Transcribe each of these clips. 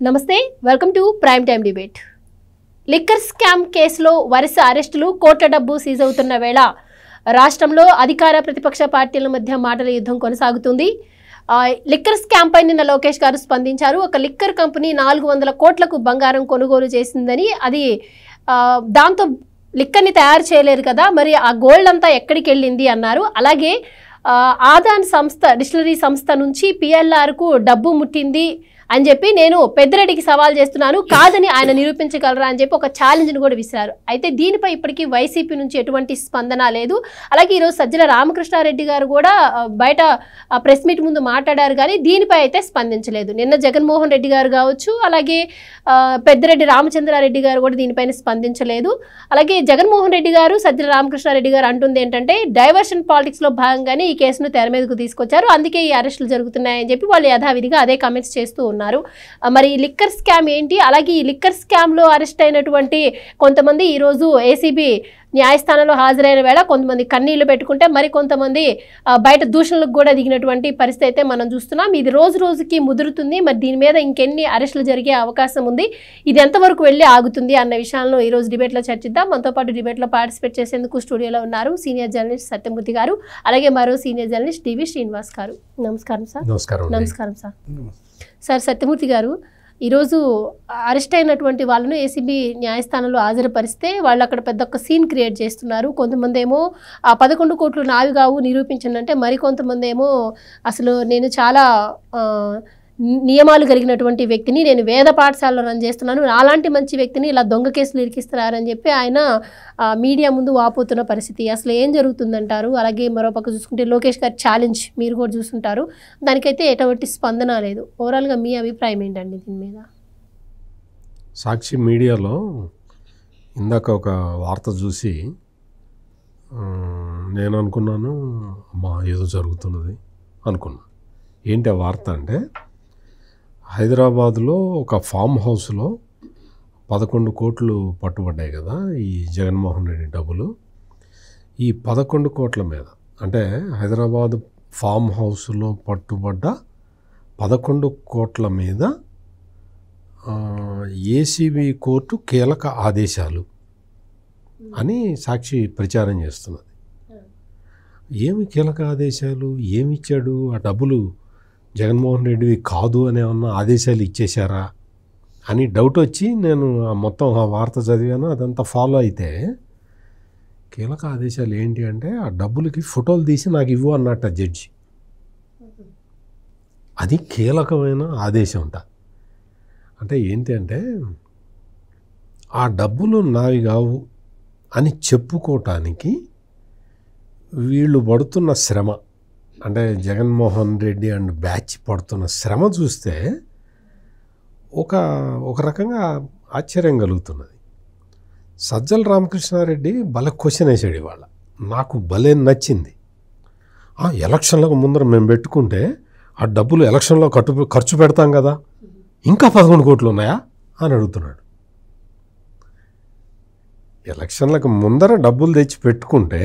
నమస్తే welcome to prime time debate. Liquor scam కేసులో వరుస అరెస్టులు, కోట్ల డబ్బు సీజ్ అవుతున్న వేళ రాష్ట్రంలో అధికార ప్రతిపక్ష పార్టీల మధ్య మాటల యుద్ధం కొనసాగుతుంది. లిక్కర్ స్కామ్ పై నిన్న లోకేష్ గారు స్పందించారు. ఒక లిక్కర్ కంపెనీ 400 కోట్లకు బంగారం కొనుగోలు చేసిందని, అది దాంతో లిక్కర్ని తయారు చేయలేరు కదా, మరి ఆ గోల్డ్ అంతా ఎక్కడికి వెళ్ళింది అన్నారు. అలాగే ఆదాన్ సంస్థ, డిస్టిలరీ సంస్థ నుంచి పిఎల్ఆర్కు డబ్బు ముట్టింది అని చెప్పి నేను పెద్దిరెడ్డికి సవాల్ చేస్తున్నాను, కాదని ఆయన నిరూపించగలరా అని చెప్పి ఒక ఛాలెంజ్ను కూడా విసిరారు. అయితే దీనిపై ఇప్పటికీ వైసీపీ నుంచి ఎటువంటి స్పందన లేదు. అలాగే ఈరోజు సజ్జల రామకృష్ణారెడ్డి గారు కూడా బయట ప్రెస్ మీట్ ముందు మాట్లాడారు, కానీ దీనిపై అయితే స్పందించలేదు. నిన్న జగన్మోహన్ రెడ్డి గారు కావచ్చు, అలాగే పెద్దిరెడ్డి రామచంద్రారెడ్డి గారు కూడా దీనిపైన స్పందించలేదు. అలాగే జగన్మోహన్ రెడ్డి గారు, సజ్జల రామకృష్ణారెడ్డి గారు అంటుంది ఏంటంటే, డైవర్షన్ పాలిటిక్స్లో భాగంగానే ఈ కేసును తెర మీదకు తీసుకొచ్చారు, అందుకే ఈ అరెస్టులు జరుగుతున్నాయని చెప్పి వాళ్ళు యథావిధిగా అదే కామెంట్స్ చేస్తూ ఉన్నారు. మరి లిక్కర్ స్కామ్ ఏంటి, అలాగే ఈ లిక్కర్ స్కామ్ లో అరెస్ట్ అయినటువంటి కొంతమంది ఈరోజు ఏసీబీ న్యాయస్థానంలో హాజరైన వేళ కొంతమంది కన్నీళ్లు పెట్టుకుంటే, మరి కొంతమంది బయట దూషణలకు కూడా దిగినటువంటి పరిస్థితి అయితే మనం చూస్తున్నాం. ఇది రోజు రోజుకి ముదురుతుంది. మరి దీని మీద ఇంకెన్ని అరెస్టులు జరిగే అవకాశం ఉంది, ఇది ఎంతవరకు వెళ్ళి ఆగుతుంది అన్న విషయాలను ఈరోజు డిబేట్లో చర్చిద్దాం. మనతో పాటు డిబేట్లో పార్టిసిపేట్ చేసేందుకు స్టూడియోలో ఉన్నారు సీనియర్ జర్నలిస్ట్ సత్యమూర్తి గారు, అలాగే మరో సీనియర్ జర్నలిస్ట్ డివి శ్రీనివాస్ గారు. నమస్కారం సార్. నమస్కారం సార్. సార్, సత్యమూర్తి గారు, ఈరోజు అరెస్ట్ అయినటువంటి వాళ్ళను ఏసీబీ న్యాయస్థానంలో హాజరుపరిస్తే వాళ్ళు అక్కడ పెద్ద ఒక సీన్ క్రియేట్ చేస్తున్నారు. కొంతమంది ఏమో ఆ 11 కోట్లు నావి కావు నిరూపించండి అంటే, మరికొంతమంది ఏమో అసలు నేను చాలా నియమాలు కలిగినటువంటి వ్యక్తిని, నేను వేద పాఠశాలలో రన్ చేస్తున్నాను, అలాంటి మంచి వ్యక్తిని ఇలా దొంగ కేసులు ఇరికిస్తున్నారని చెప్పి ఆయన మీడియా ముందు వాపోతున్న పరిస్థితి. అసలు ఏం జరుగుతుందంటారు? అలాగే మరోపక్క చూసుకుంటే లోకేష్ గారి ఛాలెంజ్ మీరు కూడా చూస్తుంటారు, దానికైతే ఎటువంటి స్పందన లేదు. ఓవరాల్గా మీ అభిప్రాయం ఏంటండి దీని మీద? సాక్షి మీడియాలో ఇందాక ఒక వార్త చూసి నేను అనుకున్నాను, అమ్మా ఏదో జరుగుతున్నది అనుకున్నాను. ఏంటి ఆ వార్త అంటే, హైదరాబాదులో ఒక ఫామ్ హౌస్లో 11 కోట్లు పట్టుబడ్డాయి కదా ఈ జగన్మోహన్ రెడ్డి డబ్బులు. ఈ 11 కోట్ల మీద, అంటే హైదరాబాద్ ఫామ్ హౌస్లో పట్టుబడ్డ 11 కోట్ల మీద ఏసీబీ కోర్టు కీలక ఆదేశాలు అని సాక్షి ప్రచారం చేస్తున్నది. ఏమి కీలక ఆదేశాలు, ఏమిచ్చాడు? ఆ డబ్బులు జగన్మోహన్ రెడ్డివి కాదు అని ఏమన్నా ఆదేశాలు ఇచ్చేశారా అని డౌట్ వచ్చి నేను మొత్తం ఆ వార్త చదివాను. అదంతా ఫాలో అయితే కీలక ఆదేశాలు ఏంటి అంటే, ఆ డబ్బులకి ఫోటోలు తీసి నాకు ఇవ్వు అన్నట్ట జడ్జి. అది కీలకమైన ఆదేశం అంట. అంటే ఏంటి అంటే, ఆ డబ్బులు నావి కావు అని చెప్పుకోవటానికి వీళ్ళు పడుతున్న శ్రమ, అంటే జగన్మోహన్ రెడ్డి అండ్ బ్యాచ్ పడుతున్న శ్రమ చూస్తే ఒక రకంగా ఆశ్చర్యం కలుగుతున్నది. సజ్జల రామకృష్ణారెడ్డి భలే క్వశ్చన్ వేసాడు ఇవాళ, నాకు భలే నచ్చింది. ఎలక్షన్లకు ముందర మేము పెట్టుకుంటే ఆ డబ్బులు ఎలక్షన్లో ఖర్చు పెడతాం కదా, ఇంకా 11 కోట్లు ఉన్నాయా అని అడుగుతున్నాడు. ఎలక్షన్లకు ముందర డబ్బులు తెచ్చి పెట్టుకుంటే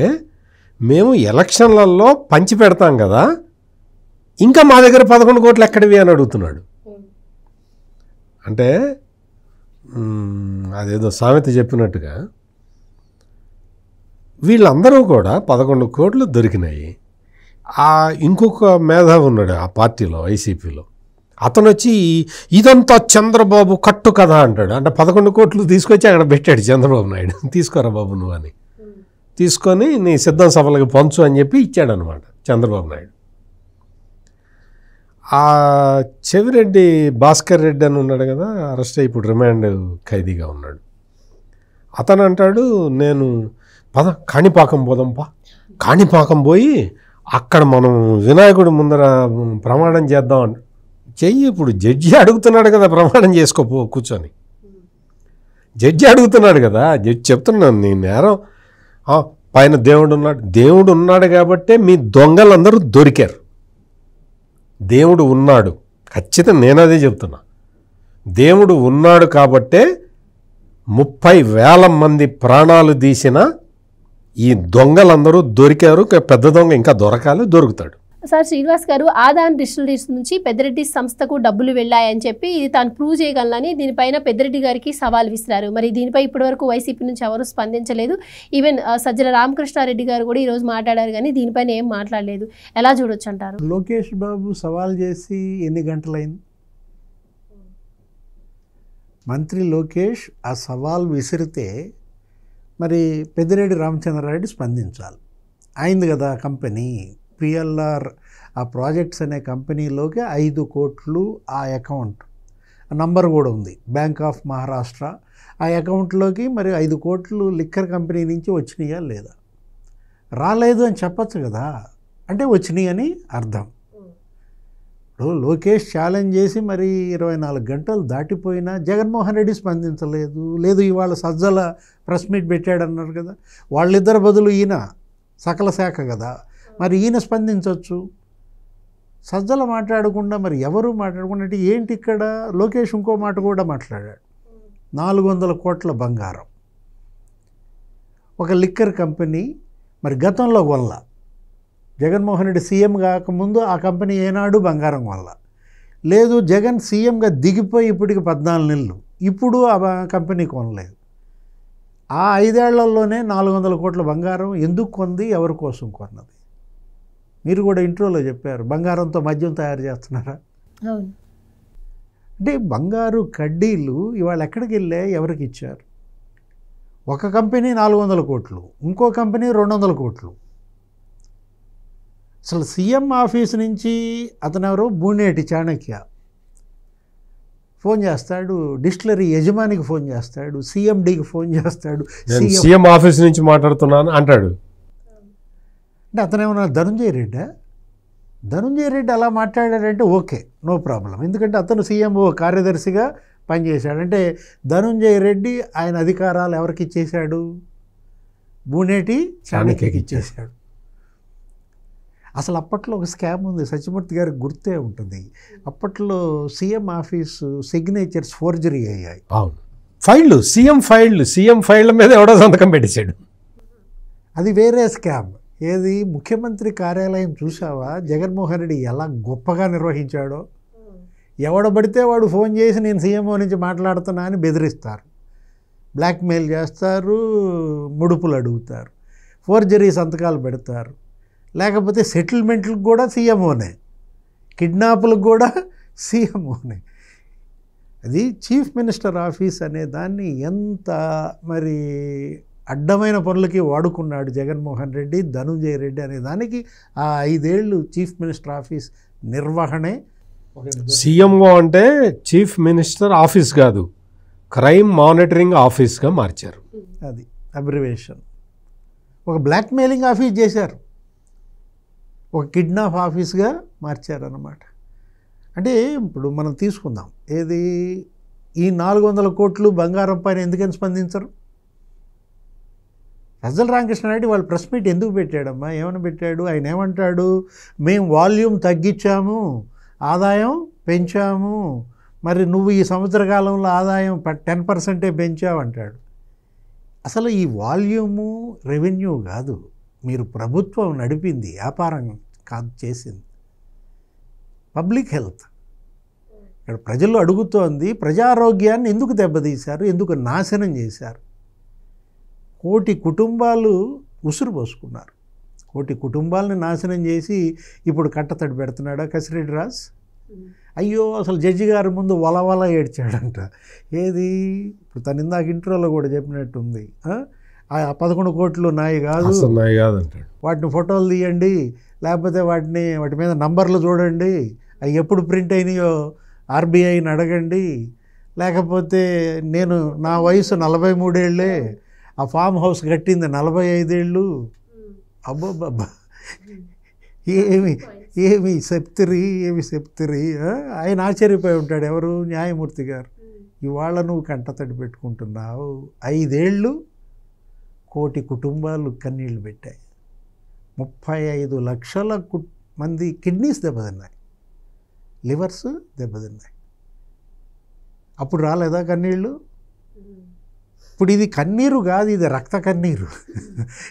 మేము ఎలక్షన్లలో పంచి పెడతాం కదా, ఇంకా మా దగ్గర 11 కోట్లు ఎక్కడివి అని అడుగుతున్నాడు. అంటే అదేదో సామెత చెప్పినట్టుగా వీళ్ళందరూ కూడా 11 కోట్లు దొరికినాయి. ఇంకొక మేధావి ఉన్నాడు ఆ పార్టీలో, వైసీపీలో, అతను వచ్చి ఇదంతా చంద్రబాబు కట్టు కదా అంటాడు. అంటే 11 కోట్లు తీసుకొచ్చి అక్కడ పెట్టాడు చంద్రబాబు నాయుడు, తీసుకోరా బాబు నువ్వు అని, తీసుకొని నీ సిద్ధం సభలకు పంచు అని చెప్పి ఇచ్చాడనమాట చంద్రబాబు నాయుడు. ఆ చెవిరెడ్డి భాస్కర్ రెడ్డి అని ఉన్నాడు కదా, అరెస్ట్ అయ్యి ఇప్పుడు రిమాండ్ ఖైదీగా ఉన్నాడు. అతను అంటాడు, నేను కాణిపాకం పోదాంపా, కాణిపాకం పోయి అక్కడ మనం వినాయకుడి ముందర ప్రమాణం చేద్దాం అంట. చెయ్యి, ఇప్పుడు జడ్జి అడుగుతున్నాడు కదా, ప్రమాణం చేసుకోపో కూర్చొని. జడ్జి అడుగుతున్నాడు కదా, జడ్జి చెప్తున్నాను నీ నేరం, పైన దేవుడు ఉన్నాడు కాబట్టే మీ దొంగలందరూ దొరికారు. దేవుడు ఉన్నాడు, ఖచ్చితంగా నేనదే చెప్తున్నా. దేవుడు ఉన్నాడు కాబట్టే 30,000 మంది ప్రాణాలు తీసిన ఈ దొంగలందరూ దొరికారు. పెద్ద దొంగ ఇంకా దొరకాలి, దొరుకుతాడు. సార్ శ్రీనివాస్ గారు ఆదాన్ డిస్టిలరీస్ నుంచి పెద్దిరెడ్డి సంస్థకు డబ్బులు వెళ్ళాయని చెప్పి ఇది తాను ప్రూవ్ చేయగలనని దీనిపైన పెద్దిరెడ్డి గారికి సవాల్ విసిరారు. మరి దీనిపై ఇప్పటివరకు వైసీపీ నుంచి ఎవరు స్పందించలేదు. ఈవెన్ సజ్జల రామకృష్ణారెడ్డి గారు కూడా ఈరోజు మాట్లాడారు, కానీ దీనిపైన ఏం మాట్లాడలేదు. ఎలా చూడొచ్చు అంటారు? లోకేష్ బాబు సవాల్ చేసి ఎన్ని గంటలైంది? మంత్రి లోకేష్ ఆ సవాల్ విసిరితే మరి పెద్దిరెడ్డి రామచంద్రారెడ్డి స్పందించాలి. అయింది కదా కంపెనీ పిఎల్ఆర్ ఆ ప్రాజెక్ట్స్ అనే కంపెనీలోకి 5 కోట్లు ఆ అకౌంట్ నంబర్ కూడా ఉంది, బ్యాంక్ ఆఫ్ మహారాష్ట్ర. ఆ అకౌంట్లోకి మరి 5 కోట్లు లిక్కర్ కంపెనీ నుంచి వచ్చినాయా లేదా? రాలేదు అని చెప్పచ్చు కదా, అంటే వచ్చినాయి అని అర్థం. ఇప్పుడు లోకేష్ ఛాలెంజ్ చేసి మరి 24 గంటలు దాటిపోయినా జగన్మోహన్ రెడ్డి స్పందించలేదు. లేదు ఇవాళ సజ్జల ప్రెస్ మీట్ పెట్టాడన్నారు కదా, వాళ్ళిద్దరు బదులు ఈయన సకల శాఖ కదా, మరి ఈయన స్పందించవచ్చు. సజ్జల మాట్లాడకుండా మరి ఎవరు మాట్లాడకుండా అంటే ఏంటి ఇక్కడ? లోకేష్ ఇంకో మాట కూడా మాట్లాడాడు, 400 కోట్ల బంగారం ఒక లిక్కర్ కంపెనీ మరి గతంలో వల్ల జగన్మోహన్ రెడ్డి సీఎం కాకముందు ఆ కంపెనీ ఏనాడు బంగారం వల్ల లేదు. జగన్ సీఎంగా దిగిపోయి ఇప్పటికి 14 నెలలు, ఇప్పుడు ఆ కంపెనీ కొనలేదు. ఆ 5 ఏళ్లలోనే 400 కోట్ల బంగారం ఎందుకు కొంది, ఎవరి కోసం కొన్నది? మీరు కూడా ఇంట్రోలో చెప్పారు, బంగారంతో మద్యం తయారు చేస్తున్నారా? అంటే బంగారు కడ్డీలు ఇవాళ ఎక్కడికి వెళ్ళా, ఎవరికి ఇచ్చారు? ఒక కంపెనీ 400 కోట్లు, ఇంకో కంపెనీ 200 కోట్లు. అసలు సీఎం ఆఫీస్ నుంచి అతనెవరో బూనేటి చాణక్య ఫోన్ చేస్తాడు, డిస్టిలరీ యజమానికి ఫోన్ చేస్తాడు, సీఎండీకి ఫోన్ చేస్తాడు, సీఎం ఆఫీస్ నుంచి మాట్లాడుతున్నాను అంటాడు. అంటే అతనేమన్నా ధనుంజయ రెడ్డా? ధనుంజయ రెడ్డి అలా మాట్లాడాడంటే ఓకే, నో ప్రాబ్లం. ఎందుకంటే అతను సీఎంఓ కార్యదర్శిగా పనిచేశాడు. అంటే ధనుంజయ రెడ్డి ఆయన అధికారాలు ఎవరికి ఇచ్చేశాడు? బూనేటి చాణక్యకి ఇచ్చేశాడు. అసలు అప్పట్లో ఒక స్కామ్ ఉంది, సత్యమూర్తి గారికి గుర్తే ఉంటుంది. అప్పట్లో సీఎం ఆఫీసు సిగ్నేచర్స్ ఫోర్జరీ అయ్యాయి. అవును, ఫైళ్ళు సీఎం ఫైళ్ళ మీద ఎవడో సంతకం పెట్టేశాడు. అది వేరే స్కామ్. ఏది? ముఖ్యమంత్రి కార్యాలయం చూసావా జగన్మోహన్ రెడ్డి ఎలా గొప్పగా నిర్వహించాడో? ఎవడబడితే వాడు ఫోన్ చేసి నేను సీఎంఓ నుంచి మాట్లాడుతున్నా అని బెదిరిస్తారు, బ్లాక్మెయిల్ చేస్తారు, ముడుపులు అడుగుతారు, ఫోర్జరీ సంతకాలు పెడతారు. లేకపోతే సెటిల్మెంట్లకు కూడా సీఎంఓనే, కిడ్నాపులకు కూడా సీఎంఓనే. అది చీఫ్ మినిస్టర్ ఆఫీస్ అనే దాన్ని ఎంత మరి అడ్డమైన పనులకి వాడుకున్నాడు జగన్మోహన్ రెడ్డి. ధనుంజయ రెడ్డి అనే దానికి ఆ 5 ఏళ్ళు చీఫ్ మినిస్టర్ ఆఫీస్ నిర్వహణే. సీఎంఓ అంటే చీఫ్ మినిస్టర్ ఆఫీస్ కాదు, క్రైమ్ మానిటరింగ్ ఆఫీస్గా మార్చారు. అది అబ్రివేషన్. ఒక బ్లాక్మెయిలింగ్ ఆఫీస్ చేశారు, ఒక కిడ్నాప్ ఆఫీస్గా మార్చారన్నమాట. అంటే ఇప్పుడు మనం తీసుకుందాం, ఏది ఈ 400 కోట్లు బంగారం పైన ఎందుకని స్పందించరు? సజ్జల రామకృష్ణారెడ్డి వాళ్ళు ప్రెస్ మీట్ ఎందుకు పెట్టాడమ్మా? ఏమని పెట్టాడు? ఆయన ఏమంటాడు? మేము వాల్యూమ్ తగ్గించాము, ఆదాయం పెంచాము, మరి నువ్వు ఈ సంవత్సర కాలంలో ఆదాయం 10% పెంచావు అంటాడు. అసలు ఈ వాల్యూము రెవెన్యూ కాదు, మీరు ప్రభుత్వం నడిపింది, వ్యాపారం కాదు చేసింది, పబ్లిక్ హెల్త్. ఇక్కడ ప్రజలు అడుగుతోంది, ప్రజారోగ్యాన్ని ఎందుకు దెబ్బతీశారు, ఎందుకు నాశనం చేశారు? కోటి కుటుంబాలు ఉసురు పోసుకున్నారు, కోటి కుటుంబాలని నాశనం చేసి ఇప్పుడు కట్టతడి పెడుతున్నాడా కసిరెడ్డి రాజ్? అయ్యో అసలు జడ్జి గారి ముందు వలవల ఏడ్చాడంట. ఏది? ఇప్పుడు తను ఇందాక ఇంట్రోలో కూడా చెప్పినట్టుంది, ఆ 11 కోట్లు నాయి కాదు అంటాడు. వాటిని ఫోటోలు తీయండి, లేకపోతే వాటి మీద నంబర్లు చూడండి, అవి ఎప్పుడు ప్రింట్ అయినాయో ఆర్బీఐని అడగండి, లేకపోతే నేను నా వయసు 43 ఏళ్ళే, ఆ ఫామ్ హౌస్ కట్టింది 45 ఏళ్ళు. అబ్బోబ్బా, ఏమి చెప్తిరి. ఆయన ఆశ్చర్యపోయి ఉంటాడు, ఎవరు? న్యాయమూర్తి గారు. ఇవాళ నువ్వు కంటతడి పెట్టుకుంటున్నావు, 5 ఏళ్ళు కోటి కుటుంబాలు కన్నీళ్ళు పెట్టాయి, 35 లక్షల మంది కిడ్నీస్ దెబ్బతిన్నాయి, లివర్స్ దెబ్బతిన్నాయి. అప్పుడు రాలేదా కన్నీళ్ళు? ఇప్పుడు ఇది కన్నీరు కాదు, ఇది రక్త కన్నీరు.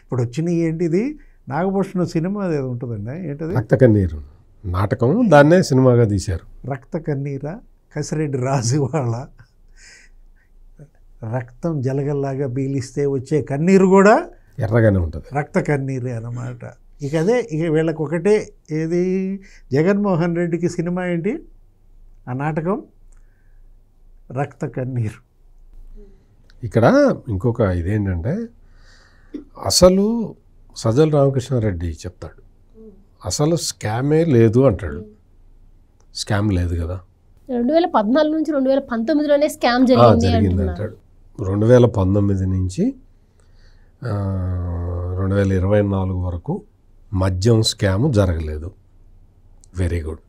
ఇప్పుడు వచ్చినాయి ఏంటిది? నాగభూషణ సినిమా ఏదో ఉంటుందండి, ఏంటది? రక్త కన్నీరు. నాటకం, దాన్నే సినిమాగా తీశారు. రక్త కన్నీరా, కసిరెడ్డి రాజు వాళ్ళ రక్తం జలగల్లాగా పీలిస్తే వచ్చే కన్నీరు కూడా ఎర్రగానే ఉంటుంది. రక్త కన్నీరే అన్నమాట. ఇక అదే ఇక వీళ్ళకి ఒకటే, ఏది జగన్మోహన్ రెడ్డికి సినిమా ఏంటి, ఆ నాటకం రక్త కన్నీరు. ఇక్కడ ఇంకొక ఇదేంటంటే, అసలు సజ్జల రామకృష్ణారెడ్డి చెప్తాడు, అసలు స్కామే లేదు అంటాడు. స్కామ్ లేదు కదా, 2014 నుంచి 2019లోనే స్కామ్ జరిగింది అంటాడు. 2019 నుంచి 2024 వరకు మద్యం స్కామ్ జరగలేదు. Very good.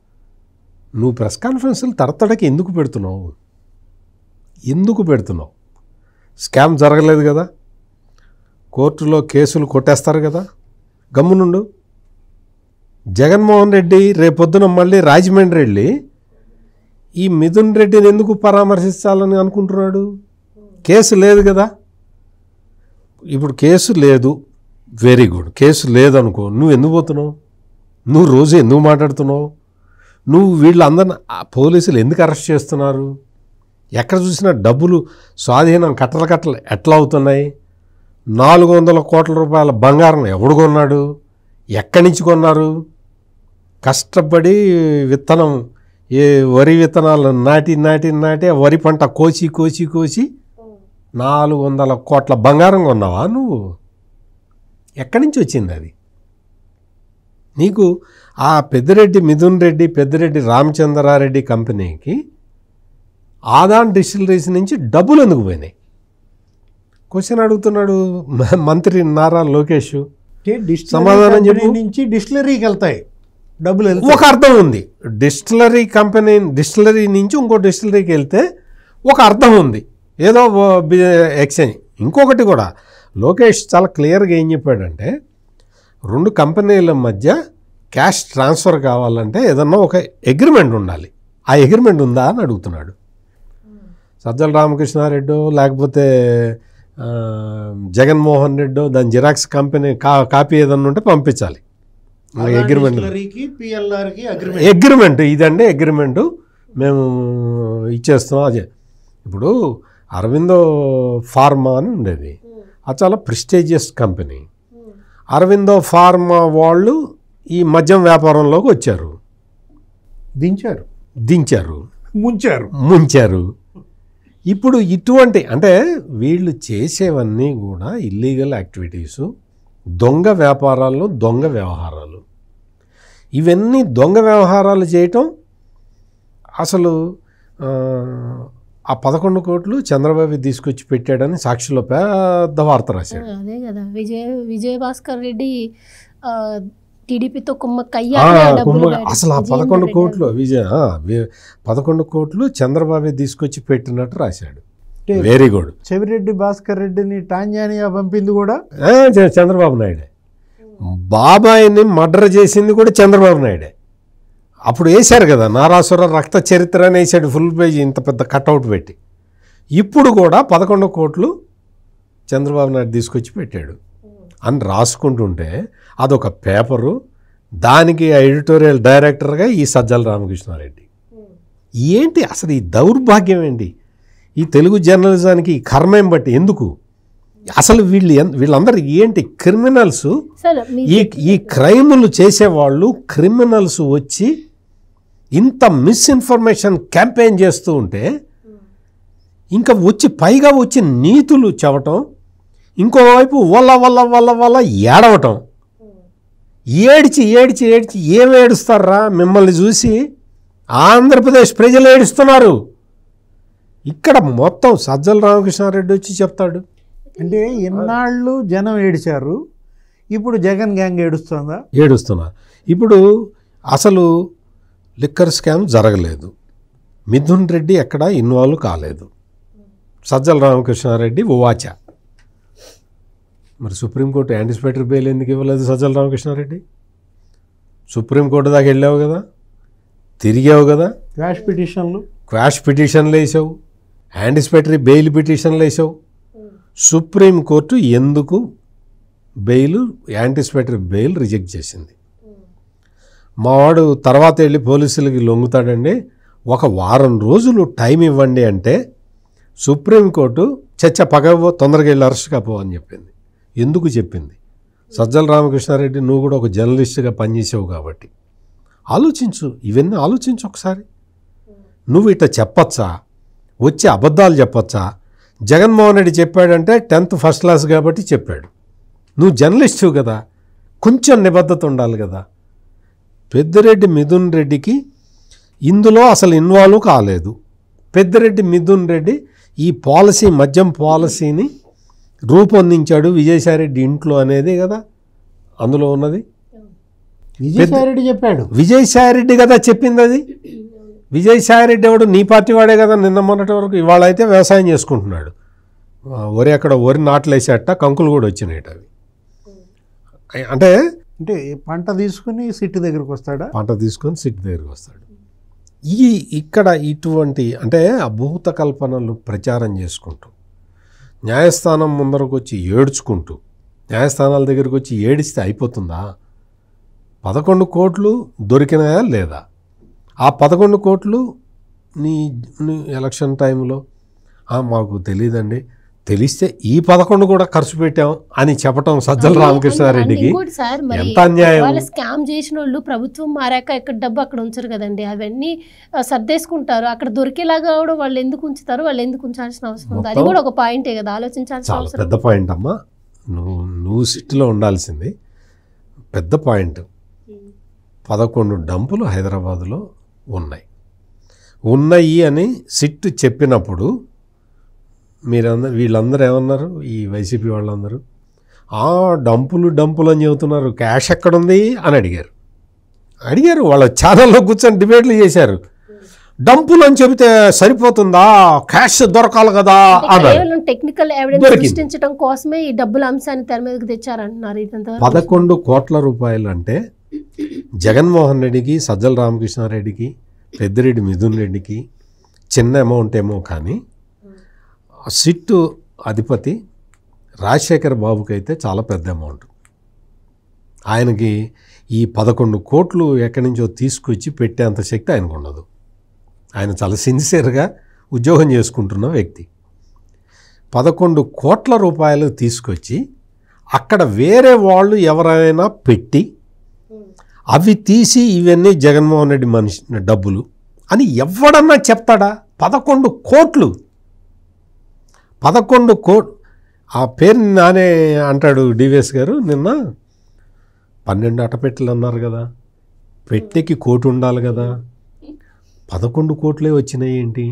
నువ్వు ప్రెస్ కాన్ఫరెన్స్లు తరతడకి ఎందుకు పెడుతున్నావు? స్కామ్ జరగలేదు కదా, కోర్టులో కేసులు కొట్టేస్తారు కదా, గమ్మునుండు. జగన్మోహన్ రెడ్డి రేపొద్దున మళ్ళీ రాజమండ్రి వెళ్ళి ఈ మిథున్ రెడ్డిని ఎందుకు పరామర్శించాలని అనుకుంటున్నాడు? కేసు లేదు కదా. ఇప్పుడు కేసు లేదు, వెరీ గుడ్. కేసు లేదనుకో, నువ్వు ఎందుకు పోతున్నావు? నువ్వు రోజు ఎందుకు మాట్లాడుతున్నావు? నువ్వు వీళ్ళందరిని పోలీసులు ఎందుకు అరెస్ట్ చేస్తున్నారు? ఎక్కడ చూసినా డబ్బులు స్వాధీనం కట్టలు ఎట్లా అవుతున్నాయి? 400 కోట్ల రూపాయల బంగారం ఎవడు కొన్నాడు? ఎక్కడి నుంచి కొన్నారు? కష్టపడి విత్తనం, ఏ వరి విత్తనాలు నాటి వరి పంట కోసి 400 కోట్ల బంగారం కొన్నావా నువ్వు? ఎక్కడి నుంచి వచ్చింది అది? నీకు ఆ మిథున్ రెడ్డి పెద్దిరెడ్డి రామచంద్రారెడ్డి కంపెనీకి ఆదాన్ డిస్టిలరీస్ నుంచి డబ్బులు ఎందుకు పోయినాయి? క్వశ్చన్ అడుగుతున్నాడు మంత్రి నారా లోకేష్. సమాధానం చెప్పు. నుంచి డిస్టిలరీకి వెళ్తాయి డబ్బులు. ఒక అర్థం ఉంది, డిస్టిలరీ నుంచి ఇంకో డిస్టిలరీకి వెళ్తే ఒక అర్థం ఉంది, ఏదో ఎక్స్చేంజ్. ఇంకొకటి కూడా లోకేష్ చాలా క్లియర్గా ఏం చెప్పాడంటే, 2 కంపెనీల మధ్య క్యాష్ ట్రాన్స్ఫర్ కావాలంటే ఏదన్నా ఒక అగ్రిమెంట్ ఉండాలి. ఆ అగ్రిమెంట్ ఉందా అని అడుగుతున్నాడు. సజ్జల రామకృష్ణారెడ్డి లేకపోతే జగన్మోహన్ రెడ్డి దాని జిరాక్స్ కంపెనీ కాపీ ఏదన్నా ఉంటే పంపించాలి. అగ్రిమెంట్ ఇదండి, అగ్రిమెంటు మేము ఇచ్చేస్తున్నాం. అదే ఇప్పుడు అరవిందో ఫార్మా అని ఉండేది, అది చాలా ప్రెస్టీజియస్ కంపెనీ. అరవిందో ఫార్మా వాళ్ళు ఈ మద్యం వ్యాపారంలోకి వచ్చారు, దించారు, ముంచారు. ఇప్పుడు ఇటువంటి అంటే వీళ్ళు చేసేవన్నీ కూడా ఇల్లీగల్ యాక్టివిటీసు, దొంగ వ్యాపారాలు, దొంగ వ్యవహారాలు. ఇవన్నీ దొంగ వ్యవహారాలు చేయటం. అసలు ఆ 11 కోట్లు చంద్రబాబు తీసుకొచ్చి పెట్టాడని సాక్షిలో పెద్ద వార్త రాశాడు. అదే కదా, విజయభాస్కర్ రెడ్డి టీడీపీతో అసలు ఆ 11 కోట్లు 11 కోట్లు చంద్రబాబు తీసుకొచ్చి పెట్టినట్టు రాశాడు. Very good. చెవిరెడ్డి భాస్కర్ రెడ్డిని టాంజానియా పంపింది కూడా చంద్రబాబు నాయుడే. బాబాయిని మర్డర్ చేసింది కూడా చంద్రబాబు నాయుడే. అప్పుడు వేశారు కదా నారాసుర రక్త చరిత్ర అని వేసాడు, ఫుల్ పేజీ ఇంత పెద్ద కట్అవుట్ పెట్టి. ఇప్పుడు కూడా 11 కోట్లు చంద్రబాబు నాయుడు తీసుకొచ్చి పెట్టాడు అని రాసుకుంటుంటే అదొక పేపరు. దానికి ఎడిటోరియల్ డైరెక్టర్గా ఈ సజ్జల రామకృష్ణారెడ్డి. ఏంటి అసలు ఈ దౌర్భాగ్యం ఏంటి? ఈ తెలుగు జర్నలిజానికి ఈ కర్మేం బట్టి ఎందుకు? అసలు వీళ్ళందరూ ఏంటి క్రిమినల్స్? ఈ క్రైములు చేసేవాళ్ళు క్రిమినల్స్ వచ్చి ఇంత మిస్ఇన్ఫర్మేషన్ క్యాంపెయిన్ చేస్తూ ఉంటే ఇంకా పైగా వచ్చి నీతులు చెప్పటం, ఇంకోవైపు వల్ల ఏడవటం. ఏడ్చి ఏమి ఏడుస్తారా? మిమ్మల్ని చూసి ఆంధ్రప్రదేశ్ ప్రజలు ఏడుస్తున్నారు. ఇక్కడ మొత్తం సజ్జల రామకృష్ణారెడ్డి వచ్చి చెప్తాడు అంటే ఎన్నాళ్ళు జనం ఏడిచారు, ఇప్పుడు జగన్ గ్యాంగ్ ఏడుస్తున్నారు. ఇప్పుడు అసలు లిక్కర్ స్కామ్ జరగలేదు, మిథున్ రెడ్డి ఎక్కడ ఇన్వాల్వ్ కాలేదు, సజ్జల రామకృష్ణారెడ్డి ఉవాచ. మరి సుప్రీంకోర్టు యాంటిసిపేటరీ బెయిల్ ఎందుకు ఇవ్వలేదు సజ్జల రామకృష్ణారెడ్డి? సుప్రీంకోర్టు దాకా వెళ్ళావు కదా, తిరిగావు కదా, క్వాష్ పిటిషన్లు వేసావు, యాంటిసిపేటరీ బెయిల్ పిటిషన్లు వేసావు. సుప్రీంకోర్టు ఎందుకు యాంటిసిపేటరీ బెయిల్ రిజెక్ట్ చేసింది? మావాడు తర్వాత వెళ్ళి పోలీసులకి లొంగుతాడండి, ఒక వారం రోజులు టైం ఇవ్వండి అంటే సుప్రీంకోర్టు పగవో తొందరగా వెళ్ళి అరెస్ట్ కాపో అని చెప్పింది. ఎందుకు చెప్పింది? సజ్జల రామకృష్ణారెడ్డి, నువ్వు కూడా ఒక జర్నలిస్ట్గా పనిచేసావు కాబట్టి ఆలోచించు, ఇవన్నీ ఆలోచించు ఒకసారి. నువ్వు ఇట్లా చెప్పచ్చా? వచ్చి అబద్ధాలు చెప్పచ్చా? జగన్మోహన్ రెడ్డి చెప్పాడంటే 10th ఫస్ట్ క్లాస్ కాబట్టి చెప్పాడు. నువ్వు జర్నలిస్టు కదా, కొంచెం నిబద్ధత ఉండాలి కదా. పెద్దిరెడ్డి మిథున్ రెడ్డికి ఇందులో అసలు ఇన్వాల్వ్ కాలేదు. పెద్దిరెడ్డి మిథున్ రెడ్డి ఈ పాలసీ, మద్యం పాలసీని రూపొందించాడు విజయసాయిరెడ్డి ఇంట్లో అనేది కదా అందులో ఉన్నది. విజయసాయిరెడ్డి చెప్పాడు. విజయసాయిరెడ్డి కదా చెప్పింది అది. విజయసాయిరెడ్డి ఎవడు? నీ పార్టీ వాడే కదా నిన్న మొన్నటి వరకు. ఇవాళ అయితే వ్యవసాయం చేసుకుంటున్నాడు. వరి అక్కడ వరి నాట్లు వేసేట, కంకులు కూడా వచ్చినాయట అవి. అంటే పంట తీసుకుని సిట్ దగ్గరికి వస్తాడా? పంట తీసుకొని సిట్ దగ్గరికి వస్తాడు. ఇక్కడ ఇటువంటి అంటే అభూత కల్పనలు ప్రచారం చేసుకుంటూ, న్యాయస్థానం ముందరకు వచ్చి ఏడ్చుకుంటూ, న్యాయస్థానాల దగ్గరికి వచ్చి ఏడిస్తే అయిపోతుందా? 11 కోట్లు దొరికినాయా లేదా? ఆ 11 కోట్లు నీ ఎలక్షన్ టైంలో మాకు తెలియదండి, తెలిస్తే ఈ 11 కూడా ఖర్చు పెట్టాం అని చెప్పటం సజ్జల రామకృష్ణారెడ్డికి ఎంత అన్యాయం. వాళ్ళు స్కామ్ చేసిన వాళ్ళు ప్రభుత్వం మారాక ఇక్కడ డబ్బు అక్కడ ఉంచరు కదండి, అవన్నీ సర్దేసుకుంటారు. అక్కడ దొరికేలాగా కూడా వాళ్ళు ఎందుకు ఉంచుతారు, వాళ్ళు ఎందుకు ఉంచాల్సిన అవసరం ఉంది? అది కూడా ఒక పాయింటే కదా ఆలోచించాల్సిన చాలా అవసరం. పెద్ద పాయింట్ అమ్మా, నువ్వు సిటీలో ఉండాల్సింది. పెద్ద పాయింట్. 11 డంపులు హైదరాబాదులో ఉన్నాయి అని సిట్ చెప్పినప్పుడు వీళ్ళందరూ ఏమన్నారు? ఈ వైసీపీ వాళ్ళందరూ డంపులు అని చెబుతున్నారు, క్యాష్ ఎక్కడుంది అని అడిగారు. వాళ్ళ ఛానల్లో కూర్చొని డిబేట్లు చేశారు. డంపులు అని చెబితే సరిపోతుందా, క్యాష్ దొరకాలి కదా కేవలం టెక్నికల్ ఎవిడెన్స్ సృష్టించడం కోసమే ఈ డబ్బుల అంశాన్ని తెర మీదకి తెచ్చారంటున్నారు. 11 కోట్ల రూపాయలు అంటే జగన్మోహన్ రెడ్డికి, సజ్జల రామకృష్ణారెడ్డికి, పెద్దిరెడ్డి మిథున్ రెడ్డికి చిన్న అమౌంట్ ఏమో, కానీ సిట్టు అధిపతి రాజశేఖర్ బాబుకి అయితే చాలా పెద్ద అమౌంట్. ఆయనకి ఈ 11 కోట్లు ఎక్కడి నుంచో తీసుకొచ్చి పెట్టేంత శక్తి ఆయనకు ఉండదు. ఆయన చాలా సిన్సియర్గా ఉద్యోగం చేసుకుంటున్న వ్యక్తి. 11 కోట్ల రూపాయలు తీసుకొచ్చి అక్కడ వేరే వాళ్ళు ఎవరైనా పెట్టి అవి తీసి ఇవన్నీ జగన్మోహన్ రెడ్డి మనిషి డబ్బులు అని ఎవడన్నా చెప్తాడా? 11 కోట్లు. ఆ పేరు నానే అంటాడు డివిఎస్ గారు. నిన్న 12 అటపెట్టెలు అన్నారు కదా, పెట్టెకి కోటి ఉండాలి కదా, 11 కోట్లే వచ్చినాయి ఏంటి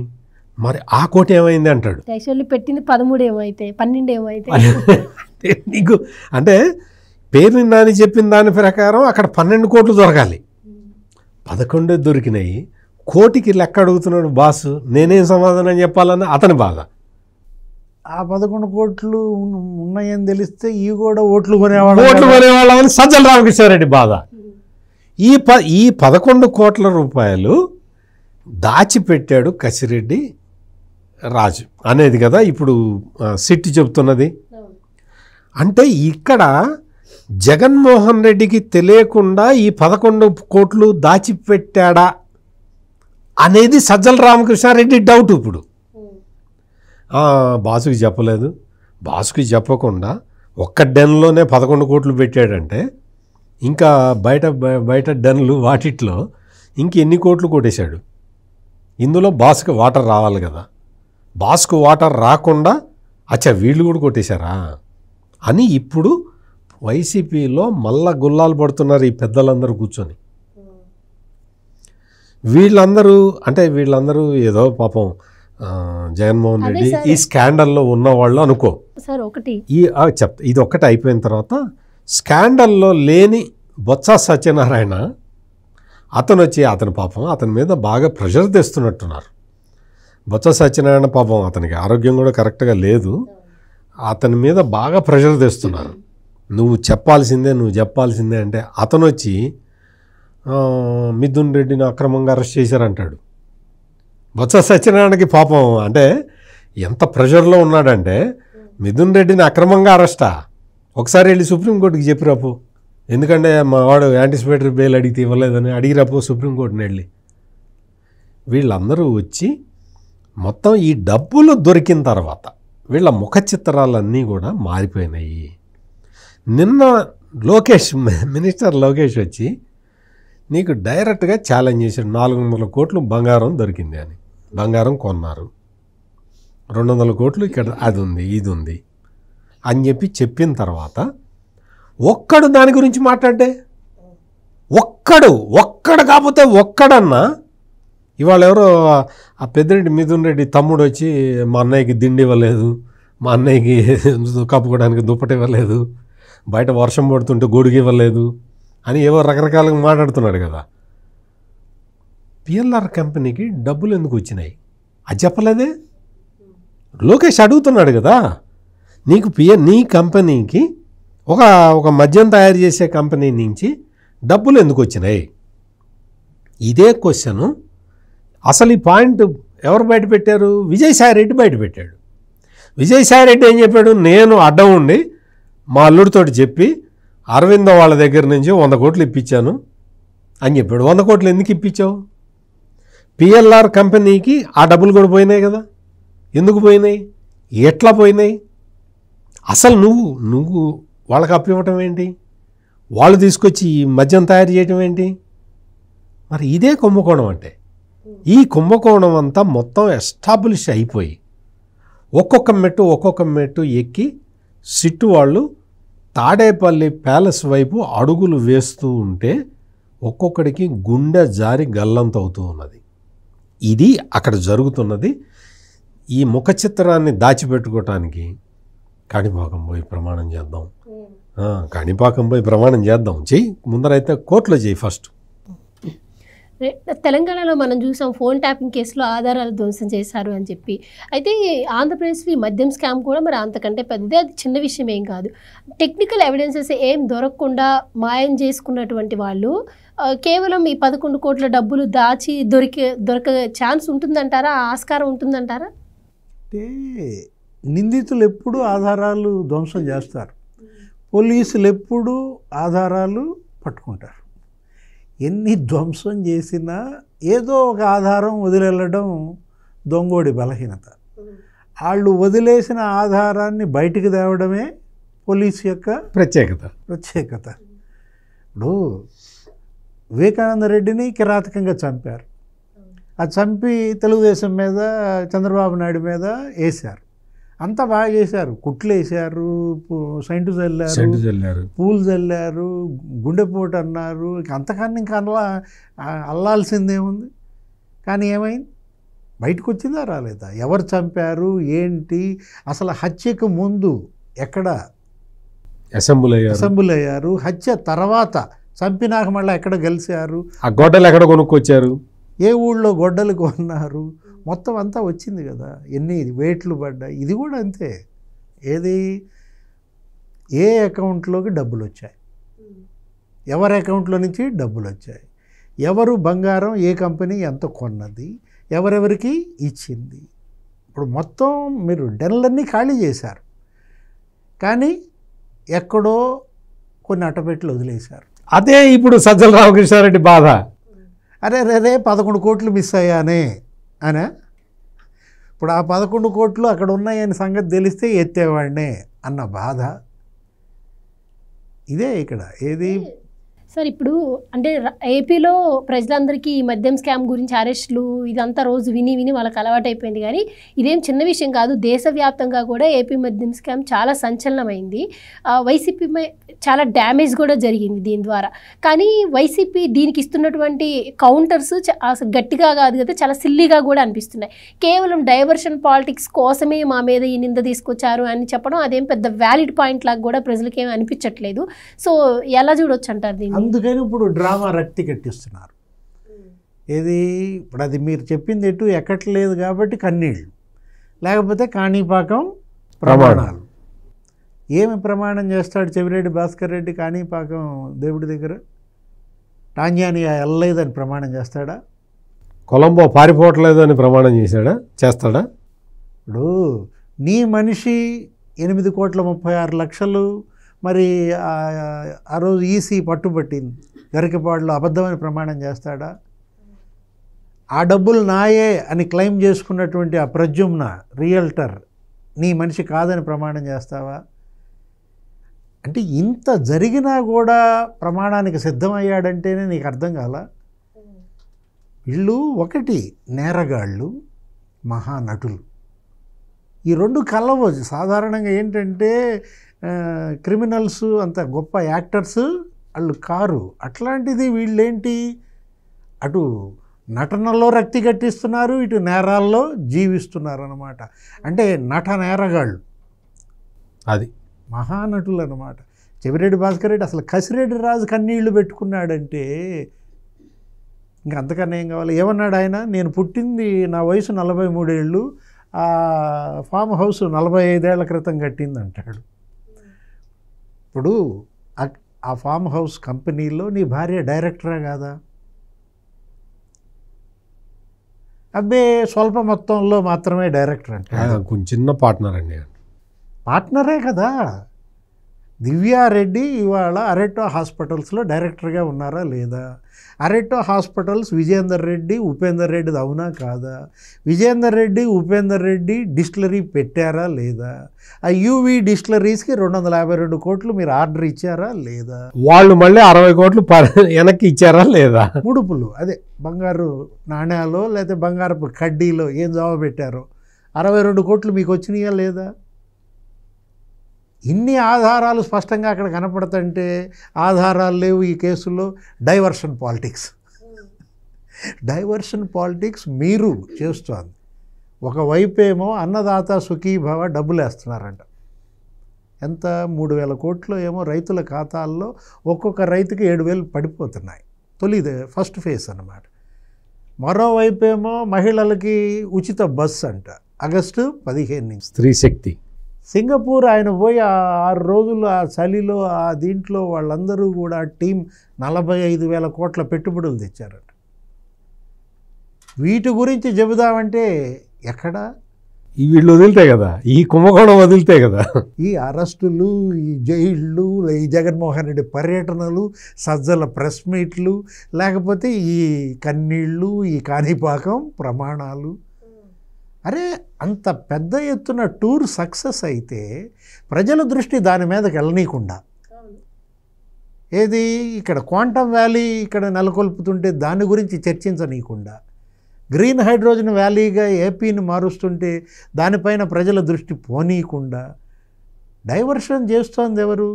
మరి? ఆ కోటి ఏమైంది అంటాడు. యాక్చువల్లీ పెట్టింది 13 ఏమైతే 12 ఏమైతే నీకు అంటే పేరు నాని చెప్పిన దాని ప్రకారం అక్కడ 12 కోట్లు దొరకాలి, 11 దొరికినాయి. కోటికి లెక్క అడుగుతున్నాడు బాసు, నేనేం సమాధానం చెప్పాలని అతని బాధ. ఆ 11 కోట్లు ఉన్నాయని తెలిస్తే ఈ కూడా ఓట్లు కొనేవాళ్ళని సజ్జల రామకృష్ణారెడ్డి బాధ. ఈ 11 కోట్ల రూపాయలు దాచిపెట్టాడు కసిరెడ్డి రాజు అనేది కదా ఇప్పుడు సిట్ చెబుతున్నది. అంటే ఇక్కడ జగన్మోహన్ రెడ్డికి తెలియకుండా ఈ 11 కోట్లు దాచిపెట్టాడా అనేది సజ్జల రామకృష్ణారెడ్డి డౌట్. ఇప్పుడు బాసుకి చెప్పలేదు, బాసుకి చెప్పకుండా ఒక్క డెన్లోనే 11 కోట్లు పెట్టాడంటే ఇంకా బయట డెన్లు వాటిట్లో ఇంకెన్ని కోట్లు కొట్టేశాడు. ఇందులో బాస్కి వాటర్ రావాలి కదా, బాస్కు వాటర్ రాకుండా వీళ్ళు కూడా కొట్టేశారా అని ఇప్పుడు వైసీపీలో మళ్ళా గుల్లాలు పడుతున్నారు ఈ పెద్దలందరూ కూర్చొని. వీళ్ళందరూ ఏదో పాపం జగన్మోహన్ రెడ్డి ఈ స్కాండల్లో ఉన్నవాళ్ళు అనుకో. ఇది ఒక్కటి అయిపోయిన తర్వాత స్కాండల్లో లేని బొత్స సత్యనారాయణ అతను వచ్చి అతని మీద బాగా ప్రెషర్ తెస్తున్నట్టున్నారు. బొత్స సత్యనారాయణ పాపం అతనికి ఆరోగ్యం కూడా కరెక్ట్గా లేదు, అతని మీద బాగా ప్రెషర్ తెస్తున్నారు. నువ్వు చెప్పాల్సిందే అంటే అతను వచ్చి మిథున్ రెడ్డిని అక్రమంగా అరెస్ట్ చేశారంటాడు. బొత్స సత్యనారాయణకి పాపం అంటే ఎంత ప్రెషర్లో ఉన్నాడంటే మిథున్ రెడ్డిని అక్రమంగా అరెస్టా, ఒకసారి వెళ్ళి సుప్రీంకోర్టుకి చెప్పిరాపు, ఎందుకంటే మా వాడు యాంటిసిపేటరీ బెయిల్ అడిగితే ఇవ్వలేదని అడిగిరపో సుప్రీంకోర్టుని వెళ్ళి. వీళ్ళందరూ వచ్చి మొత్తం ఈ డబ్బులు దొరికిన తర్వాత వీళ్ళ ముఖ చిత్రాలన్నీ కూడా మారిపోయినాయి. నిన్న మినిస్టర్ లోకేష్ వచ్చి నీకు డైరెక్ట్గా ఛాలెంజ్ చేశాడు, 400 కోట్లు బంగారం దొరికింది అని. బంగారం కొన్నారు, 200 కోట్లు ఇక్కడ అది ఉంది ఇది ఉంది అని చెప్పిన తర్వాత ఒక్కడు దాని గురించి మాట్లాడే ఒక్కడు కాకపోతే ఒక్కడన్నా ఇవాళ ఎవరో ఆ పెద్దిరెడ్డి మిథున్ రెడ్డి తమ్ముడు వచ్చి మా అన్నయ్యకి దిండి ఇవ్వలేదు, మా అన్నయ్యకి కప్పుకోవడానికి దుప్పటి ఇవ్వలేదు, బయట వర్షం పడుతుంటే గొడుగు ఇవ్వలేదు అని ఏవో రకరకాలుగా మాట్లాడుతున్నాడు కదా. పిఎల్ఆర్ కంపెనీకి డబ్బులు ఎందుకు వచ్చినాయి అది చెప్పలేదే. లోకేష్ అడుగుతున్నాడు కదా, నీకు నీ కంపెనీకి ఒక మద్యం తయారు చేసే కంపెనీ నుంచి డబ్బులు ఎందుకు వచ్చినాయి? ఇదే క్వశ్చను అసలు ఈ పాయింట్ ఎవరు బయట పెట్టారు? విజయసాయిరెడ్డి బయట పెట్టాడు. విజయసాయిరెడ్డి ఏం చెప్పాడు? నేను అడ్డం ఉండి మా అల్లుడితోటి చెప్పి అరవిందో వాళ్ళ దగ్గర నుంచి 100 కోట్లు ఇప్పించాను అని చెప్పాడు. 100 కోట్లు ఎందుకు ఇప్పించావు? పిఎల్ఆర్ కంపెనీకి ఆ డబ్బులు కూడా పోయినాయి కదా. ఎందుకు పోయినాయి? ఎట్లా పోయినాయి? అసలు నువ్వు వాళ్ళకి అప్పివ్వటం ఏంటి? వాళ్ళు తీసుకొచ్చి ఈ మద్యం తయారు చేయటం ఏంటి? మరి ఇదే కుంభకోణం అంటే. ఈ కుంభకోణం అంతా మొత్తం ఎస్టాబ్లిష్ అయిపోయి ఒక్కొక్క మెట్టు ఎక్కి సిట్టు వాళ్ళు తాడేపల్లి ప్యాలెస్ వైపు అడుగులు వేస్తూ ఉంటే ఒక్కొక్కడికి గుండె జారి గల్లంత అవుతూ ఉన్నది. ఇది అక్కడ జరుగుతున్నది. ఈ ముఖ చిత్రాన్ని దాచిపెట్టుకోవటానికి కాణిపాకం పోయి ప్రమాణం చేద్దాం, కాణిపాకం పోయి ప్రమాణం చేద్దాం, చెయ్యి ముందరైతే కోర్టులో చెయ్యి ఫస్ట్. తెలంగాణలో మనం చూసాం ఫోన్ ట్యాపింగ్ కేసులో ఆధారాలు ధ్వంసం చేశారు అని చెప్పి. అయితే ఆంధ్రప్రదేశ్లో ఈ మద్యం స్కామ్ కూడా మరి అంతకంటే పెద్దదే, అది చిన్న విషయం ఏం కాదు. టెక్నికల్ ఎవిడెన్సెస్ ఏం దొరకకుండా మాయం చేసుకున్నటువంటి వాళ్ళు కేవలం ఈ 11 కోట్ల డబ్బులు దాచి దొరక ఛాన్స్ ఉంటుందంటారా? ఆస్కారం ఉంటుందంటారా? అంటే నిందితులు ఎప్పుడు ఆధారాలు ధ్వంసం చేస్తారు, పోలీసులు ఎప్పుడు ఆధారాలు పట్టుకుంటారు. ఎన్ని ధ్వంసం చేసినా ఏదో ఒక ఆధారం వదిలేయడం దొంగోడి బలహీనత. వాళ్ళు వదిలేసిన ఆధారాన్ని బయటికి తేవడమే పోలీసు యొక్క ప్రత్యేకత. ఇప్పుడు వివేకానంద రెడ్డిని కిరాతకంగా చంపారు. ఆ చంపి తెలుగుదేశం మీద చంద్రబాబు నాయుడు మీద వేశారు. అంతా బాగా చేశారు, కుట్లు వేసారు, సెంటు చల్లారు, పూలు చల్లారు, గుండెపోటు అన్నారు. అంతకన్నా ఇంకా అల్లాల్సిందేముంది? కానీ ఏమైంది? బయటకు వచ్చిందా రాలేదా? ఎవరు చంపారు ఏంటి? అసలు హత్యకు ముందు ఎక్కడ అసెంబ్లీ అయ్యారు, హత్య తర్వాత చంపినాక మళ్ళీ ఎక్కడ కలిశారు, ఆ గొడ్డలు ఎక్కడ కొనుక్కొచ్చారు, ఏ ఊళ్ళో గొడ్డలు కొన్నారు, మొత్తం అంతా వచ్చింది కదా. ఎన్ని వేట్లు పడ్డాయి. ఇది కూడా అంతే. ఏది ఏ అకౌంట్లోకి డబ్బులు వచ్చాయి, ఎవరి అకౌంట్లో నుంచి డబ్బులు వచ్చాయి, ఎవరు బంగారం ఏ కంపెనీ ఎంత కొన్నది, ఎవరెవరికి ఇచ్చింది. ఇప్పుడు మొత్తం మీరు డెన్లన్నీ ఖాళీ చేశారు, కానీ ఎక్కడో కొన్ని అట్టపెట్లు వదిలేశారు. అదే ఇప్పుడు సజ్జల రామకృష్ణారెడ్డి బాధ. అరే 11 కోట్లు మిస్ అయ్యానే అనా? ఇప్పుడు ఆ 11 కోట్లు అక్కడ ఉన్నాయని సంగతి తెలిస్తే ఎత్తేవాడినే అన్న బాధ. ఇదే ఇక్కడ ఏది సార్. ఇప్పుడు అంటే ఏపీలో ప్రజలందరికీ ఈ మద్యం స్కామ్ గురించి అరెస్టులు ఇదంతా రోజు విని వాళ్ళకి అలవాటైపోయింది. కానీ ఇదేం చిన్న విషయం కాదు. దేశవ్యాప్తంగా కూడా ఏపీ మద్యం స్కామ్ చాలా సంచలనమైంది. వైసీపీ చాలా డ్యామేజ్ కూడా జరిగింది దీని ద్వారా. కానీ వైసీపీ దీనికి ఇస్తున్నటువంటి కౌంటర్స్ అసలు గట్టిగా కాదు కదా, చాలా సిల్లీగా కూడా అనిపిస్తున్నాయి. కేవలం డైవర్షన్ పాలిటిక్స్ కోసమే మా మీద ఈ నింద తీసుకొచ్చారు అని చెప్పడం అదేం పెద్ద వ్యాలిడ్ పాయింట్ లాగా కూడా ప్రజలకి ఏమి అనిపించట్లేదు. సో ఎలా చూడొచ్చు అంటారు దీన్ని? అందుకని ఇప్పుడు డ్రామా రక్తి కట్టిస్తున్నారు. ఏది ఇప్పుడు అది మీరు చెప్పింది ఎటు ఎక్కట్లేదు కాబట్టి కన్నీళ్ళు, లేకపోతే కాణిపాకం ప్రమాణాలు. ఏమి ప్రమాణం చేస్తాడు చెవిరెడ్డి భాస్కర్ రెడ్డి కాణిపాకం దేవుడి దగ్గర? టాంజానియా వెళ్ళలేదని ప్రమాణం చేస్తాడా? కొలంబో పారిపోవట్లేదని ప్రమాణం చేస్తాడా? ఇప్పుడు నీ మనిషి 8,36,00,000 మరి ఆ రోజు ఈసీ పట్టుబట్టింది, గరికపాడులో అబద్ధమైన ప్రమాణం చేస్తాడా? ఆ డబ్బులు నాయే అని క్లెయిమ్ చేసుకున్నటువంటి ఆ ప్రద్యుమ్న రియల్టర్ నీ మనిషి కాదని ప్రమాణం చేస్తావా? అంటే ఇంత జరిగినా కూడా ప్రమాణానికి సిద్ధమయ్యాడంటేనే నీకు అర్థం కాల. వీళ్ళు ఒకటి నేరగాళ్ళు, మహానటులు. ఈ రెండు కలవచ్చు. సాధారణంగా ఏంటంటే క్రిమినల్స్ అంత గొప్ప యాక్టర్స్ వాళ్ళు కారు. అట్లాంటిది వీళ్ళేంటి, అటు నటనలో రక్తి కట్టిస్తున్నారు, ఇటు నేరాల్లో జీవిస్తున్నారు అన్నమాట. అంటే నట నేరగాళ్ళు, అది మహానటులు అన్నమాట. చెవిరెడ్డి భాస్కర్ రెడ్డి అసలు కసిరెడ్డి రాజు కన్నీళ్లు పెట్టుకున్నాడంటే ఇంకా అంతకన్నా ఏం కావాలి? ఏమన్నాడు ఆయన? నేను పుట్టింది, నా వయసు 43 ఏళ్ళు, ఆ ఫామ్ హౌస్ 45 ఏళ్ల క్రితం కట్టింది అంటాడు. ఇప్పుడు ఆ ఫామ్ హౌస్ కంపెనీలో నీ భార్య డైరెక్టరా కాదా? అబ్బే స్వల్ప మొత్తంలో మాత్రమే డైరెక్టర్ అంటే కొంచెం చిన్న పార్ట్నర్ అండి. పార్ట్నరే కదా. దివ్యారెడ్డి ఇవాళ అరెట్టో హాస్పిటల్స్లో డైరెక్టర్గా ఉన్నారా లేదా? అరెట్టో హాస్పిటల్స్ విజయేందర్ రెడ్డి, ఉపేందర్ రెడ్డిది అవునా కాదా? విజయేందర్ రెడ్డి, ఉపేందర్ రెడ్డి డిస్టిలరీ పెట్టారా లేదా? ఆ యూవీ డిస్టిలరీస్కి 252 కోట్లు మీరు ఆర్డర్ ఇచ్చారా లేదా? వాళ్ళు మళ్ళీ 60 కోట్లు వెనక్కి ఇచ్చారా లేదా? ముడుపులు, అదే బంగారు నాణ్యాలో లేకపోతే బంగారపు కడ్డీలో ఏం జవాబు పెట్టారో 62 కోట్లు మీకు వచ్చినాయా లేదా? ఇన్ని ఆధారాలు స్పష్టంగా అక్కడ కనపడుతుంటే ఆధారాలు లేవు ఈ కేసులో. డైవర్షన్ పాలిటిక్స్, డైవర్షన్ పాలిటిక్స్ మీరు చేస్తోంది. ఒకవైపు ఏమో అన్నదాత సుఖీభవ డబ్బులు వేస్తున్నారంట. ఎంత? 3,000 కోట్లు ఏమో రైతుల ఖాతాల్లో ఒక్కొక్క రైతుకి 7,000 పడిపోతున్నాయి. ఫస్ట్ ఫేజ్ అన్నమాట. మరోవైపు ఏమో మహిళలకి ఉచిత బస్సు అంట ఆగస్టు 15 నుంచి. స్త్రీ శక్తి. సింగపూర్ ఆయన పోయి 6 రోజులు ఆ చలిలో ఆ దీంట్లో వాళ్ళందరూ కూడా టీం 45,000 కోట్ల పెట్టుబడులు తెచ్చారట. వీటి గురించి చెబుదామంటే ఎక్కడ? వీళ్ళు వదిలితే కదా, ఈ కుంభకోణం వదిలితే కదా. ఈ అరెస్టులు, ఈ జైళ్ళు, ఈ జగన్మోహన్ రెడ్డి పర్యటనలు, సజ్జల ప్రెస్ మీట్లు, లేకపోతే ఈ కన్నీళ్ళు, ఈ కాణిపాకం ప్రమాణాలు. అరే అంత పెద్ద ఎత్తున టూర్ సక్సెస్ అయితే ప్రజల దృష్టి దాని మీదకి వెళ్ళనీయకుండా, ఏది ఇక్కడ క్వాంటమ్ వ్యాలీ ఇక్కడ నెలకొల్పుతుంటే దాని గురించి చర్చించనీయకుండా, గ్రీన్ హైడ్రోజన్ వ్యాలీగా ఏపీని మారుస్తుంటే దానిపైన ప్రజల దృష్టి పోనీయకుండా డైవర్షన్ చేస్తోంది ఎవరు?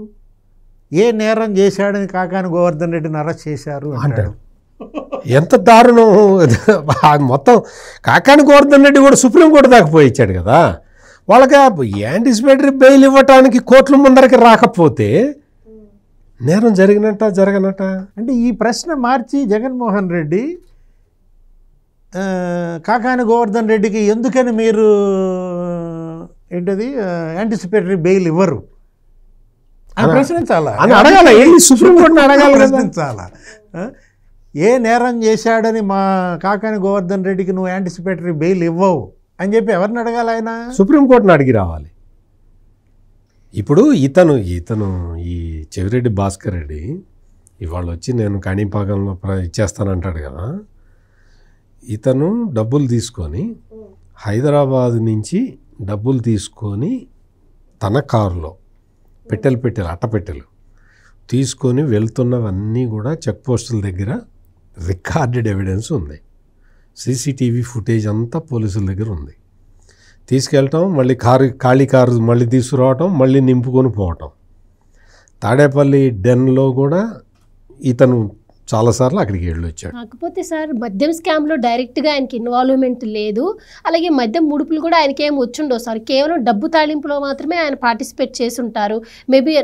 ఏ నేరం చేశాడని కాకాని గోవర్ధన్ రెడ్డిని అరెస్ట్ చేశారు అంటాడు. ఎంత దారుణం! మొత్తం కాకాని గోవర్ధన్ రెడ్డి కూడా సుప్రీంకోర్టు దాకా పోయి ఇచ్చాడు కదా. వాళ్ళకి యాంటిసిపేటరీ బెయిల్ ఇవ్వటానికి కోర్టుల ముందరికి రాకపోతే నేరం జరగనట. అంటే ఈ ప్రశ్న మార్చి జగన్మోహన్ రెడ్డి కాకాని గోవర్ధన్ రెడ్డికి ఎందుకని మీరు ఏంటది యాంటిసిపేటరీ బెయిల్ ఇవ్వరు అని ప్రశ్నించాలా? సుప్రీంకోర్టుని అడగాలి, ప్రశ్నించాలా? ఏ నేరం చేశాడని మా కాకాని గోవర్ధన్ రెడ్డికి నువ్వు యాంటిసిపేటరీ బెయిల్ ఇవ్వవు అని చెప్పి ఎవరిని అడగాలి? ఆయన సుప్రీంకోర్టుని అడిగి రావాలి. ఇప్పుడు ఇతను ఈ చెవిరెడ్డి భాస్కర్ రెడ్డి ఇవాళ వచ్చి నేను కాణిపాకంలో ఇచ్చేస్తానంటాడు కదా. ఇతను డబ్బులు తీసుకొని హైదరాబాద్ నుంచి డబ్బులు తీసుకొని తన కారులో అట్టపెట్టెలు తీసుకొని వెళ్తున్నవన్నీ కూడా చెక్ పోస్టుల దగ్గర రికార్డెడ్ ఎవిడెన్స్ ఉంది. సీసీటీవీ ఫుటేజ్ అంతా పోలీసుల దగ్గర ఉంది. తీసుకెళ్ళటం, మళ్ళీ ఖాళీ కారు మళ్ళీ తీసుకురావటం, మళ్ళీ నింపుకొని పోవటం. తాడేపల్లి డెన్లో కూడా ఇతను చాలాసార్లు అక్కడికి వెళ్ళొచ్చాడు. కాకపోతే సార్ మద్యం స్కామ్లో డైరెక్ట్గా ఆయనకి ఇన్వాల్వ్మెంట్ లేదు. అలాగే మద్యం ముడుపులు కూడా ఆయనకి ఏం వచ్చుండవు సార్. కేవలం డబ్బు తాళింపులో మాత్రమే ఆయన పార్టిసిపేట్ చేసి ఉంటారు. మేబీ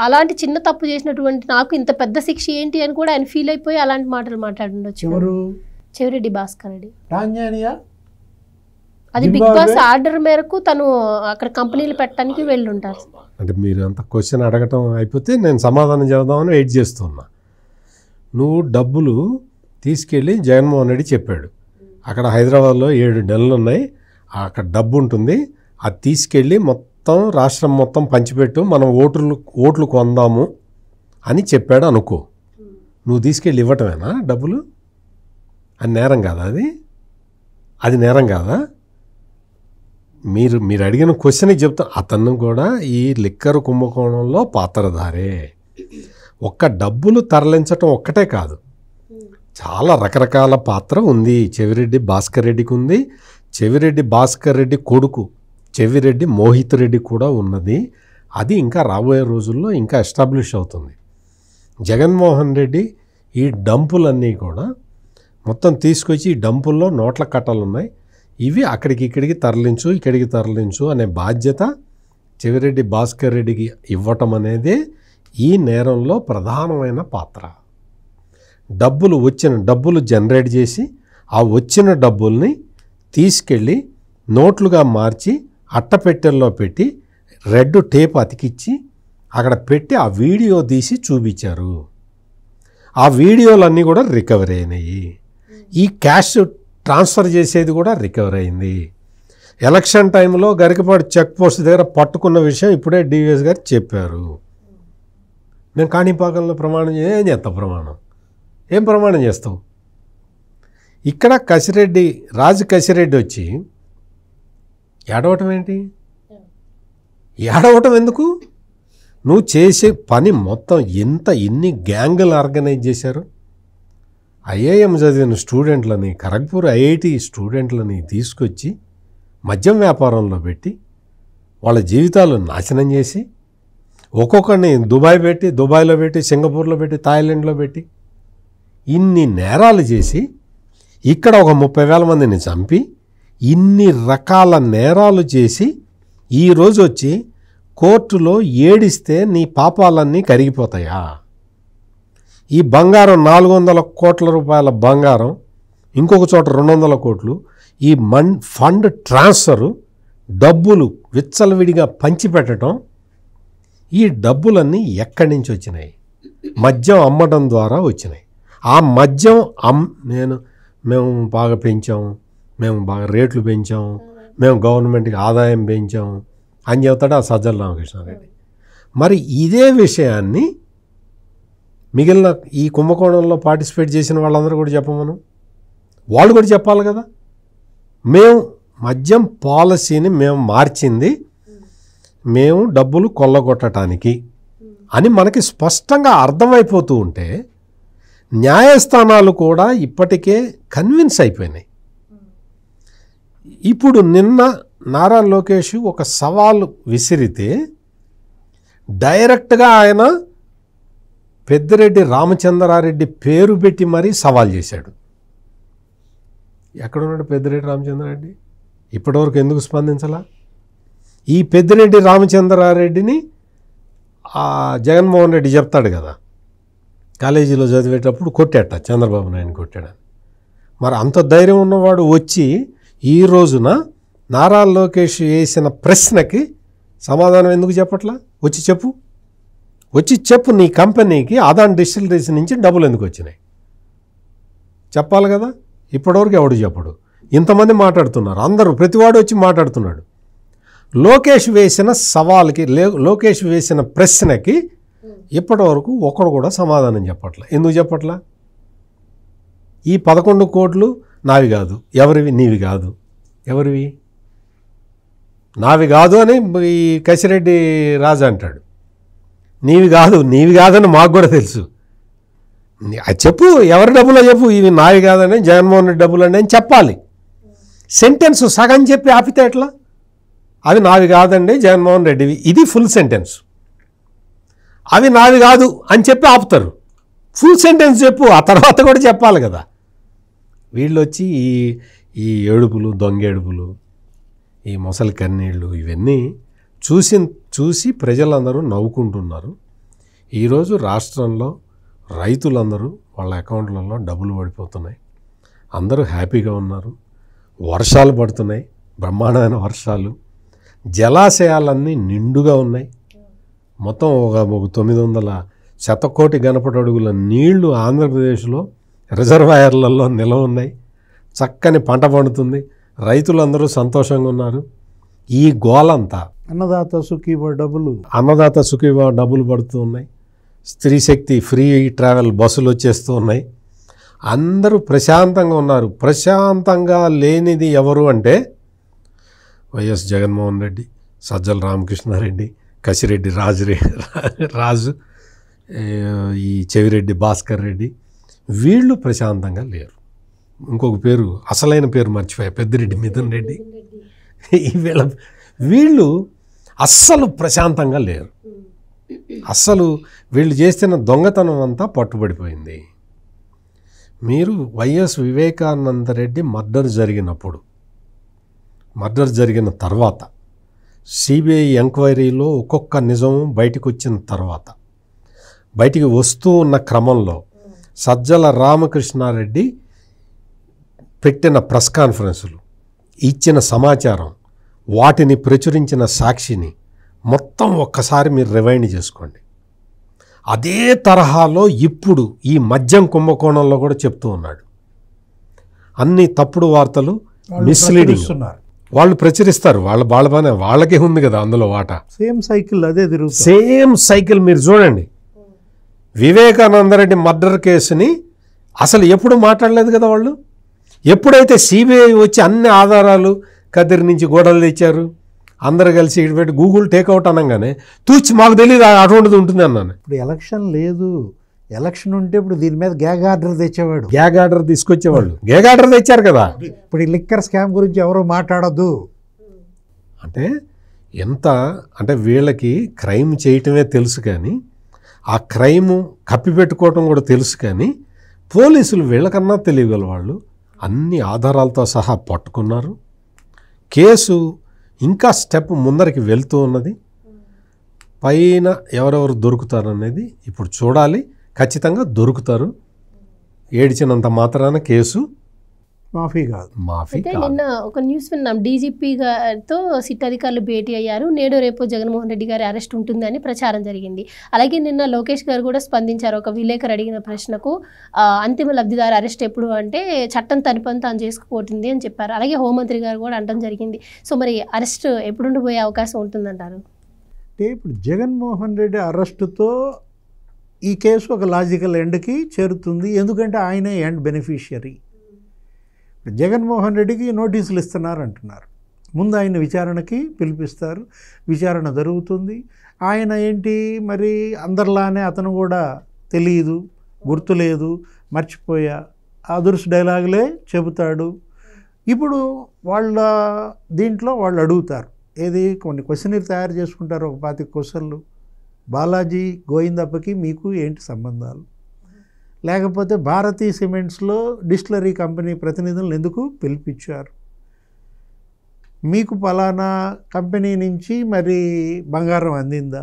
అలాంటి చిన్న తప్పు చేసినటువంటి నాకు ఇంత పెద్ద శిక్ష ఏంటి అని కూడా ఆయన ఫీల్ అయిపోయి అలాంటి మాటలు మాట్లాడుండొచ్చు. చెవిరెడ్డి భాస్కర్ రెడ్డి అది బిగ్ బాస్ ఆర్డర్ మేరకు తను అక్కడ కంపెనీలు పెట్టడానికి వెళ్ళి ఉంటారు. అంటే మీరు అంత క్వశ్చన్ అడగటం అయిపోతే నేను సమాధానం చెబుదామని వెయిట్ చేస్తున్నా. నువ్వు డబ్బులు తీసుకెళ్ళి జగన్మోహన్ రెడ్డి చెప్పాడు, అక్కడ హైదరాబాద్లో 7 నెలలు ఉన్నాయి, అక్కడ డబ్బు ఉంటుంది, అది తీసుకెళ్ళి మొత్తం మొత్తం రాష్ట్రం మొత్తం పంచిపెట్టు, మనం ఓట్లు కొందాము అని చెప్పాడు అనుకో, నువ్వు తీసుకెళ్ళి ఇవ్వటమేనా డబ్బులు? అది నేరం కాదా? అది నేరం కాదా? మీరు అడిగిన క్వశ్చన్కి చెప్తా, అతను కూడా ఈ లిక్కర్ కుంభకోణంలో పాత్రధారే. ఒక్క డబ్బులు తరలించటం ఒక్కటే కాదు, చాలా రకరకాల పాత్ర ఉంది. చెవిరెడ్డి భాస్కర్ రెడ్డికి ఉంది, చెవిరెడ్డి భాస్కర్ రెడ్డి కొడుకు చెవిరెడ్డి మోహిత్ రెడ్డి కూడా ఉన్నది. అది ఇంకా రాబోయే రోజుల్లో ఇంకా ఎస్టాబ్లిష్ అవుతుంది. జగన్మోహన్ రెడ్డి ఈ డంపులన్నీ కూడా మొత్తం తీసుకొచ్చి, ఈ డంపుల్లో నోట్ల కట్టలు ఉన్నాయి, ఇవి అక్కడికి ఇక్కడికి తరలించు, ఇక్కడికి తరలించు అనే బాధ్యత చెవిరెడ్డి భాస్కర్ రెడ్డికి ఇవ్వటం అనేది ఈ నేరంలో ప్రధానమైన పాత్ర. డబ్బులు జనరేట్ చేసి ఆ వచ్చిన డబ్బుల్ని తీసుకెళ్ళి నోట్లుగా మార్చి అట్టపెట్టెల్లో పెట్టి రెడ్ టేప్ అతికిచ్చి అక్కడ పెట్టి ఆ వీడియో తీసి చూపించారు. ఆ వీడియోలన్నీ కూడా రికవరీ అయినాయి. ఈ క్యాష్ ట్రాన్స్ఫర్ చేసేది కూడా రికవర్ అయింది. ఎలక్షన్ టైంలో గరికపాడు చెక్ పోస్ట్ దగ్గర పట్టుకున్న విషయం ఇప్పుడే డివిఎస్ గారు చెప్పారు. నేను కాణిపాకంలో ప్రమాణం ఏం చేస్తావు? ఏం ప్రమాణం చేస్తావు? ఇక్కడ రాజు కసిరెడ్డి వచ్చి ఏడవటం ఏంటి? ఏడవటం ఎందుకు? నువ్వు చేసే పని మొత్తం ఇన్ని గ్యాంగులు ఆర్గనైజ్ చేశారు. ఐఐఎం చదివిన స్టూడెంట్లని, ఖరగ్పూర్ ఐఐటి స్టూడెంట్లని తీసుకొచ్చి మద్యం వ్యాపారంలో పెట్టి వాళ్ళ జీవితాలు నాశనం చేసి, ఒక్కొక్కరిని దుబాయ్లో పెట్టి, సింగపూర్లో పెట్టి, థాయిలాండ్లో పెట్టి ఇన్ని నేరాలు చేసి ఇక్కడ ఒక 30,000 మందిని చంపి ఇన్ని రకాల నేరాలు చేసి ఈరోజు వచ్చి కోర్టులో ఏడిస్తే నీ పాపాలన్నీ కరిగిపోతాయా? ఈ బంగారం 400 కోట్ల రూపాయల బంగారం, ఇంకొక చోట 200 కోట్లు, ఈ ఫండ్ ట్రాన్స్ఫరు, డబ్బులు విచ్చలవిడిగా పంచిపెట్టడం, ఈ డబ్బులన్నీ ఎక్కడి నుంచి వచ్చినాయి? మద్యం అమ్మడం ద్వారా వచ్చినాయి. ఆ మద్యం మేము బాగా పెంచాము, మేము బాగా రేట్లు పెంచాము, మేము గవర్నమెంట్కి ఆదాయం పెంచాము అని చెబుతాడు ఆ సజ్జల రామకృష్ణారెడ్డి. మరి ఇదే విషయాన్ని మిగిలిన ఈ కుంభకోణంలో పార్టిసిపేట్ చేసిన వాళ్ళందరూ కూడా చెప్పమను, వాళ్ళు కూడా చెప్పాలి కదా. మేము మద్యం పాలసీని మేము మార్చింది మేము డబ్బులు కొల్లగొట్టడానికి అని మనకి స్పష్టంగా అర్థమైపోతూ ఉంటే న్యాయస్థానాలు కూడా ఇప్పటికే కన్విన్స్ అయిపోయినాయి. ఇప్పుడు నిన్న నారా లోకేష్ ఒక సవాలు విసిరితే డైరెక్ట్గా ఆయన పెద్దిరెడ్డి రామచంద్రారెడ్డి పేరు పెట్టి మరీ సవాల్ చేశాడు. ఎక్కడున్నాడు పెద్దిరెడ్డి రామచంద్రారెడ్డి? ఇప్పటివరకు ఎందుకు స్పందించాలా? ఈ పెద్దిరెడ్డి రామచంద్రారెడ్డిని జగన్మోహన్ రెడ్డి చెప్తాడు కదా, కాలేజీలో చదివేటప్పుడు కొట్టాట, చంద్రబాబు నాయుడు కొట్టాడని. మరి అంత ధైర్యం ఉన్నవాడు వచ్చి ఈ రోజున నారా లోకేష్ వేసిన ప్రశ్నకి సమాధానం ఎందుకు చెప్పట్లా? వచ్చి చెప్పు నీ కంపెనీకి అదాన్ డిస్టిలరీస్ నుంచి డబ్బులు ఎందుకు వచ్చినాయి చెప్పాలి కదా. ఇప్పటివరకు ఎవడు చెప్పడు. ఇంతమంది మాట్లాడుతున్నారు, అందరూ ప్రతివాడు వచ్చి మాట్లాడుతున్నాడు. లోకేష్ వేసిన సవాల్కి, లోకేష్ వేసిన ప్రశ్నకి ఇప్పటివరకు ఒకడు కూడా సమాధానం చెప్పట్లా. ఎందుకు చెప్పట్లా? ఈ 11 కోట్లు నావి కాదు. ఎవరివి? నీవి కాదు. ఎవరివి? నావి కాదు అని ఈ కసిరెడ్డి రాజు అంటాడు. నీవి కాదని మాకు కూడా తెలుసు. చెప్పు, ఎవరి డబ్బులో చెప్పు, ఇవి నావి కాదని, జగన్మోహన్ రెడ్డి డబ్బులు అని చెప్పాలి. సెంటెన్స్ సగం చెప్పి ఆపితే ఎట్లా? అవి నావి కాదండి జగన్మోహన్ రెడ్డివి, ఇది ఫుల్ సెంటెన్స్. అవి నావి కాదు అని చెప్పి ఆపుతారు. ఫుల్ సెంటెన్స్ చెప్పు, ఆ తర్వాత కూడా చెప్పాలి కదా. వీళ్ళు వచ్చి ఈ ఏడుపులు, దొంగేడుపులు, ఈ మొసలి కన్నీళ్ళు ఇవన్నీ చూసి ప్రజలందరూ నవ్వుకుంటున్నారు. ఈరోజు రాష్ట్రంలో రైతులందరూ వాళ్ళ అకౌంట్లలో డబ్బులు పడిపోతున్నాయి. అందరూ హ్యాపీగా ఉన్నారు. వర్షాలు పడుతున్నాయి, బ్రహ్మాండమైన వర్షాలు. జలాశయాలన్నీ నిండుగా ఉన్నాయి. మొత్తం ఒక 900 శతకోటి గణపటి అడుగుల నీళ్లు ఆంధ్రప్రదేశ్లో రిజర్వాయర్లలో నిలవ ఉన్నాయి. చక్కని పంట పండుతుంది. రైతులందరూ సంతోషంగా ఉన్నారు. ఈ గోలంతా అన్నదాత సుఖీభవ డబ్బులు, అన్నదాత సుఖీభవ డబ్బులు పడుతూ ఉన్నాయి, స్త్రీ శక్తి ఫ్రీ ట్రావెల్ బస్సులు వచ్చేస్తూ ఉన్నాయి, అందరూ ప్రశాంతంగా ఉన్నారు. ప్రశాంతంగా లేనిది ఎవరు అంటే వైఎస్ జగన్మోహన్ రెడ్డి, సజ్జల రామకృష్ణారెడ్డి, కసిరెడ్డి రాజు, ఈ చెవిరెడ్డి భాస్కర్ రెడ్డి, వీళ్ళు ప్రశాంతంగా లేరు. ఇంకొక పేరు, అసలైన పేరు మర్చిపోయా, పెద్దిరెడ్డి మిథున్ రెడ్డి. వీళ్ళు అస్సలు ప్రశాంతంగా లేరు. అస్సలు వీళ్ళు చేస్తున్న దొంగతనం అంతా పట్టుబడిపోయింది. మీరు వైఎస్ వివేకానంద రెడ్డి మర్డర్ జరిగిన తర్వాత సిబిఐ ఎంక్వైరీలో ఒక్కొక్క నిజం బయటకు వచ్చిన తర్వాత, బయటికి వస్తూ ఉన్న క్రమంలో సజ్జల రామకృష్ణారెడ్డి పెట్టిన ప్రెస్ కాన్ఫరెన్సులు, ఇచ్చిన సమాచారం, వాటిని ప్రచురించిన సాక్షిని మొత్తం ఒక్కసారి మీరు రివైండ్ చేసుకోండి. అదే తరహాలో ఇప్పుడు ఈ మద్యం కుంభకోణంలో కూడా చెప్తూ ఉన్నాడు. అన్ని తప్పుడు వార్తలు, మిస్లీడింగ్ వాళ్ళు ప్రచురిస్తారు. వాళ్ళకే ఉంది కదా అందులో వాటా. సేమ్ సైకిల్ అదే తిరుగుతుంది. సేమ్ సైకిల్ మీరు చూడండి. వివేకానందరెడ్డి మర్డర్ కేసుని అసలు ఎప్పుడు మాట్లాడలేదు కదా వాళ్ళు. ఎప్పుడైతే సిబిఐ వచ్చి అన్ని ఆధారాలు కదిరి నుంచి గోడలు తెచ్చారు, అందరు కలిసి ఇటుపెట్టి గూగుల్ టేక్అవుట్ అనగానే తూచి మాకు తెలియదు అటువంటిది ఉంటుంది అన్నాను. ఇప్పుడు ఎలక్షన్ లేదు, ఎలక్షన్ ఉంటే ఇప్పుడు దీని మీద గ్యాగ్ ఆర్డర్ తెచ్చేవాడు, గ్యాగ్ ఆర్డర్ తీసుకొచ్చేవాళ్ళు. గ్యాగ్ ఆర్డర్ తెచ్చారు కదా. ఇప్పుడు ఈ లిక్కర్ స్కామ్ గురించి ఎవరు మాట్లాడద్దు అంటే ఎంత అంటే వీళ్ళకి క్రైమ్ చేయటమే తెలుసు, కానీ ఆ క్రైము కప్పిపెట్టుకోవటం కూడా తెలుసు. కానీ పోలీసులు వీళ్ళకన్నా తెలియగల వాళ్ళు అన్ని ఆధారాలతో సహా పట్టుకున్నారు. కేసు ఇంకా స్టెప్ ముందరికి వెళ్తూ ఉన్నది. పైన ఎవరెవరు దొరుకుతారనేది ఇప్పుడు చూడాలి. ఖచ్చితంగా దొరుకుతారు. ఏడిచినంత మాత్రాన కేసు మాఫీ కాదు. అయితే నిన్న ఒక న్యూస్ విన్నాం, డీజీపీ గారితో సిట్ అధికారులు భేటీ అయ్యారు. నేడు రేపు జగన్మోహన్ రెడ్డి గారి అరెస్ట్ ఉంటుందని ప్రచారం జరిగింది. అలాగే నిన్న లోకేష్ గారు కూడా స్పందించారు. ఒక విలేకరు అడిగిన ప్రశ్నకు అంతిమ లబ్ధిదారు అరెస్ట్ ఎప్పుడు అంటే చట్టం తన పని తాను చేసుకుపోతుంది అని చెప్పారు. అలాగే హోంమంత్రి గారు కూడా అనడం జరిగింది. సో మరి అరెస్ట్ ఎప్పుడుండిపోయే అవకాశం ఉంటుందంటారు? అంటే ఇప్పుడు జగన్మోహన్ రెడ్డి అరెస్టుతో ఈ కేసు ఒక లాజికల్ ఎండ్కి చేరుతుంది. ఎందుకంటే ఆయనే ఎండ్ బెనిఫిషియరీ. జగన్మోహన్ రెడ్డికి నోటీసులు ఇస్తున్నారు అంటున్నారు. ముందు ఆయన విచారణకి పిలిపిస్తారు, విచారణ జరుగుతుంది. ఆయన ఏంటి మరి అందరిలానే అతను కూడా తెలియదు, గుర్తులేదు, మర్చిపోయా, అదుర్స్ డైలాగులే చెబుతాడు. ఇప్పుడు వాళ్ళ దీంట్లో వాళ్ళు అడుగుతారు, ఏది కొన్ని క్వశ్చనీర్ తయారు చేసుకుంటారు, ఒక 25 క్వశ్చన్లు. బాలాజీ గోవిందప్పకి మీకు ఏంటి సంబంధాలు, లేకపోతే భారతీ సిమెంట్స్లో డిస్టిలరీ కంపెనీ ప్రతినిధులను ఎందుకు పిలిపించారు, మీకు పలానా కంపెనీ నుంచి మరి బంగారం అందిందా,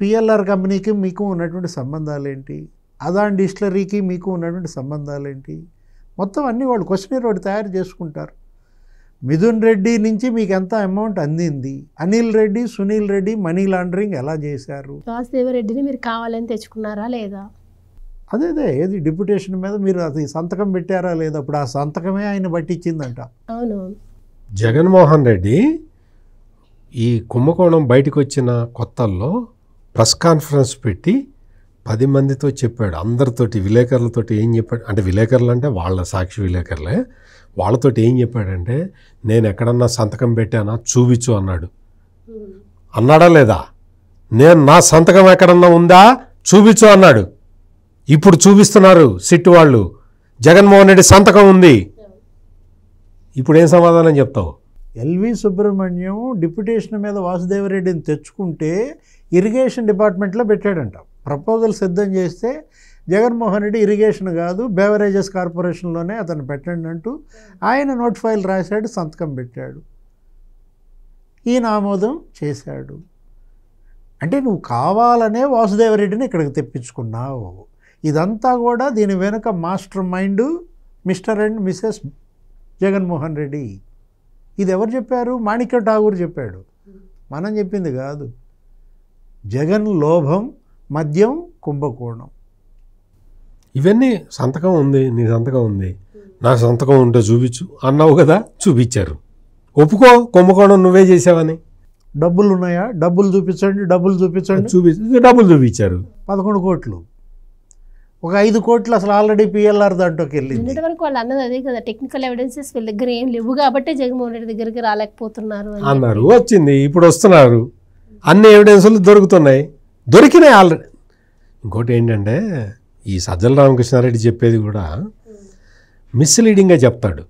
పిఎల్ఆర్ కంపెనీకి మీకు ఉన్నటువంటి సంబంధాలు ఏంటి, అదాన్ డిస్టిలరీకి మీకు ఉన్నటువంటి సంబంధాలు ఏంటి, మొత్తం అన్నీ వాళ్ళు క్వశ్చనీర్ ఒకటి తయారు చేసుకుంటారు. మిథున్ రెడ్డి నుంచి మీకు ఎంత అమౌంట్ అందింది, అనిల్ రెడ్డి, సునీల్ రెడ్డి మనీ లాండరింగ్ ఎలా చేశారు, వాసుదేవరెడ్డిని మీరు కావాలని తెచ్చుకున్నారా లేదా, అదే ఏది డిప్యుటేషన్ మీద మీరు అది సంతకం పెట్టారా లేదా, అప్పుడు ఆ సంతకమే ఆయన పట్టించిందంట. అవును, జగన్మోహన్ రెడ్డి ఈ కుంభకోణం బయటకు వచ్చిన కొత్తల్లో ప్రెస్ కాన్ఫరెన్స్ పెట్టి 10 మందితో చెప్పాడు. అందరితోటి విలేకరులతోటి ఏం చెప్పాడు అంటే, విలేకరులు అంటే వాళ్ళ సాక్షి విలేకరులే, వాళ్ళతోటి ఏం చెప్పాడంటే, నేను ఎక్కడన్నా సంతకం పెట్టానా చూపించు అన్నాడు. అన్నాడా లేదా? నేను నా సంతకం ఎక్కడన్నా ఉందా చూపించు అన్నాడు. ఇప్పుడు చూపిస్తున్నారు సిట్టు వాళ్ళు, జగన్మోహన్ రెడ్డి సంతకం ఉంది. ఇప్పుడు ఏం సమాధానం చెప్తావు? ఎల్వి సుబ్రహ్మణ్యం డిప్యుటేషన్ మీద వాసుదేవరెడ్డిని తెచ్చుకుంటే ఇరిగేషన్ డిపార్ట్మెంట్లో పెట్టాడంట. ప్రపోజల్ సిద్ధం చేస్తే జగన్మోహన్ రెడ్డి ఇరిగేషన్ కాదు బెవరేజెస్ కార్పొరేషన్లోనే అతను పెట్టండి అంటూ ఆయన నోట్ ఫైల్ రాశాడు, సంతకం పెట్టాడు, ఈయన ఆమోదం చేశాడు. అంటే నువ్వు కావాలనే వాసుదేవరెడ్డిని ఇక్కడికి తెప్పించుకున్నావు. ఇదంతా కూడా దీని వెనుక master mind mister and Mrs Jaganmohan Reddy. ఇది ఎవరు చెప్పారు? మాణిక్య ఠాగూర్ చెప్పాడు, మనం చెప్పింది కాదు. జగన్ లోభం, మద్యం, కుంభకోణం, ఇవన్నీ సంతకం ఉంది, నీ సంతకం ఉంది, నా సంతకం ఉంటే చూపించు అన్నావు కదా, చూపించారు. ఒప్పుకో కుంభకోణం నువ్వే చేసావని. డబ్బులు ఉన్నాయా, డబ్బులు చూపించండి, డబ్బులు చూపించండి. డబ్బులు చూపించారు. 11 కోట్లు, ఒక 5 కోట్లు అసలు ఆల్రెడీ పిఎల్ఆర్ దాంట్లోకి వెళ్ళింది. నిన్నటి వరకు వాళ్ళు అన్నది అదే కదా, టెక్నికల్ ఎవిడెన్సెస్ వీళ్ళ దగ్గర ఏం లేవు కాబట్టి జగన్మోహన్ రెడ్డి దగ్గరికి రాలేకపోతున్నారు అని అన్నారు. వచ్చింది, ఇప్పుడు వస్తున్నారు, అన్ని ఎవిడెన్సులు దొరుకుతున్నాయి, దొరికినాయి ఆల్రెడీ. ఇంకోటి ఏంటంటే ఈ సజ్జల రామకృష్ణారెడ్డి చెప్పేది కూడా మిస్లీడింగ్గా చెప్తాడు.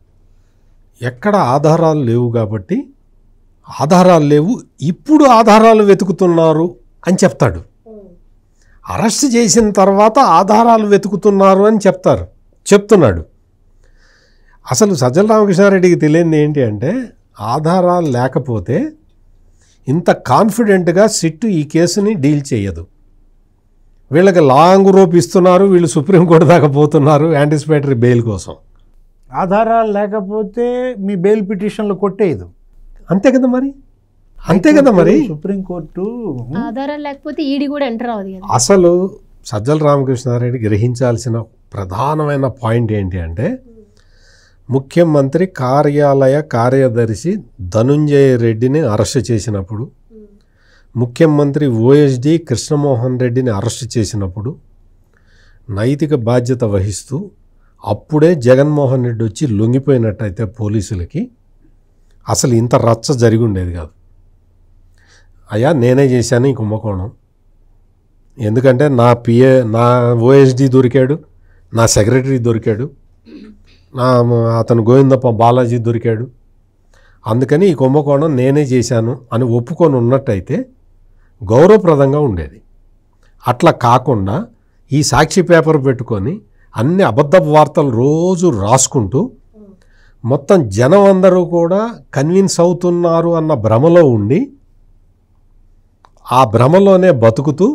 ఎక్కడ ఆధారాలు లేవు కాబట్టి ఆధారాలు లేవు, ఇప్పుడు ఆధారాలు వెతుకుతున్నారు అని చెప్తాడు. అరెస్ట్ చేసిన తర్వాత ఆధారాలు వెతుకుతున్నారు అని చెప్తున్నాడు. అసలు సజ్జల రామకృష్ణారెడ్డికి తెలియంది ఏంటి అంటే, ఆధారాలు లేకపోతే ఇంత కాన్ఫిడెంట్గా సిట్టు ఈ కేసుని డీల్ చేయదు. వీళ్ళకి లాంగ్ రోప్ ఇస్తున్నారు, వీళ్ళు సుప్రీంకోర్టు దాకా పోతున్నారు యాంటిసిపేటరీ బెయిల్ కోసం. ఆధారాలు లేకపోతే మీ బెయిల్ పిటిషన్లు కొట్టేయదు. అంతే కదా మరి సుప్రీంకోర్టు ఆధారాలు లేకపోతే ఈడీ కూడా ఎంటర్ అవ్వదు కదా. అసలు సజ్జల రామకృష్ణారెడ్డి గ్రహించాల్సిన ప్రధానమైన పాయింట్ ఏంటి అంటే, ముఖ్యమంత్రి కార్యాలయ కార్యదర్శి ధనుంజయ రెడ్డిని అరెస్ట్ చేసినప్పుడు, ముఖ్యమంత్రి ఓఎస్డి కృష్ణమోహన్ రెడ్డిని అరెస్ట్ చేసినప్పుడు నైతిక బాధ్యత వహిస్తూ అప్పుడే జగన్మోహన్ రెడ్డి వచ్చి లొంగిపోయినట్టయితే పోలీసులకి అసలు ఇంత రచ్చ జరిగి ఉండేది కాదు. అయ్యా నేనే చేశాను ఈ కుంభకోణం, ఎందుకంటే నా ఓఎస్డి దొరికాడు, నా సెక్రటరీ దొరికాడు, అతను గోవిందప్ప బాలాజీ దొరికాడు, అందుకని ఈ కుంభకోణం నేనే చేశాను అని ఒప్పుకొని ఉన్నట్టయితే గౌరవప్రదంగా ఉండేది. అట్లా కాకుండా ఈ సాక్షి పేపర్ పెట్టుకొని అన్ని అబద్ధపు వార్తలు రోజు రాసుకుంటూ మొత్తం జనం అందరూ కూడా కన్విన్స్ అవుతున్నారు అన్న భ్రమలో ఉండి, ఆ భ్రమలోనే బతుకుతూ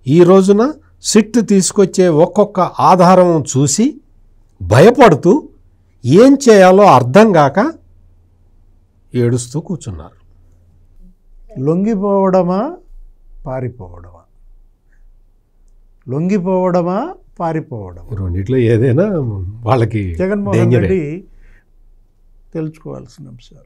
ఈ రోజున సిట్ తీసుకొచ్చే ఒక్కొక్క ఆధారం చూసి భయపడుతూ ఏం చేయాలో అర్థం కాక ఏడుస్తూ కూర్చున్నారు. లొంగిపోవడమా పారిపోవడమా, లొంగిపోవడమా పారిపోవడమా, రెండిట్లో ఏదైనా వాళ్ళకి జగన్మోహన్ రెడ్డి తెలుసుకోవాల్సిన అంశాలు.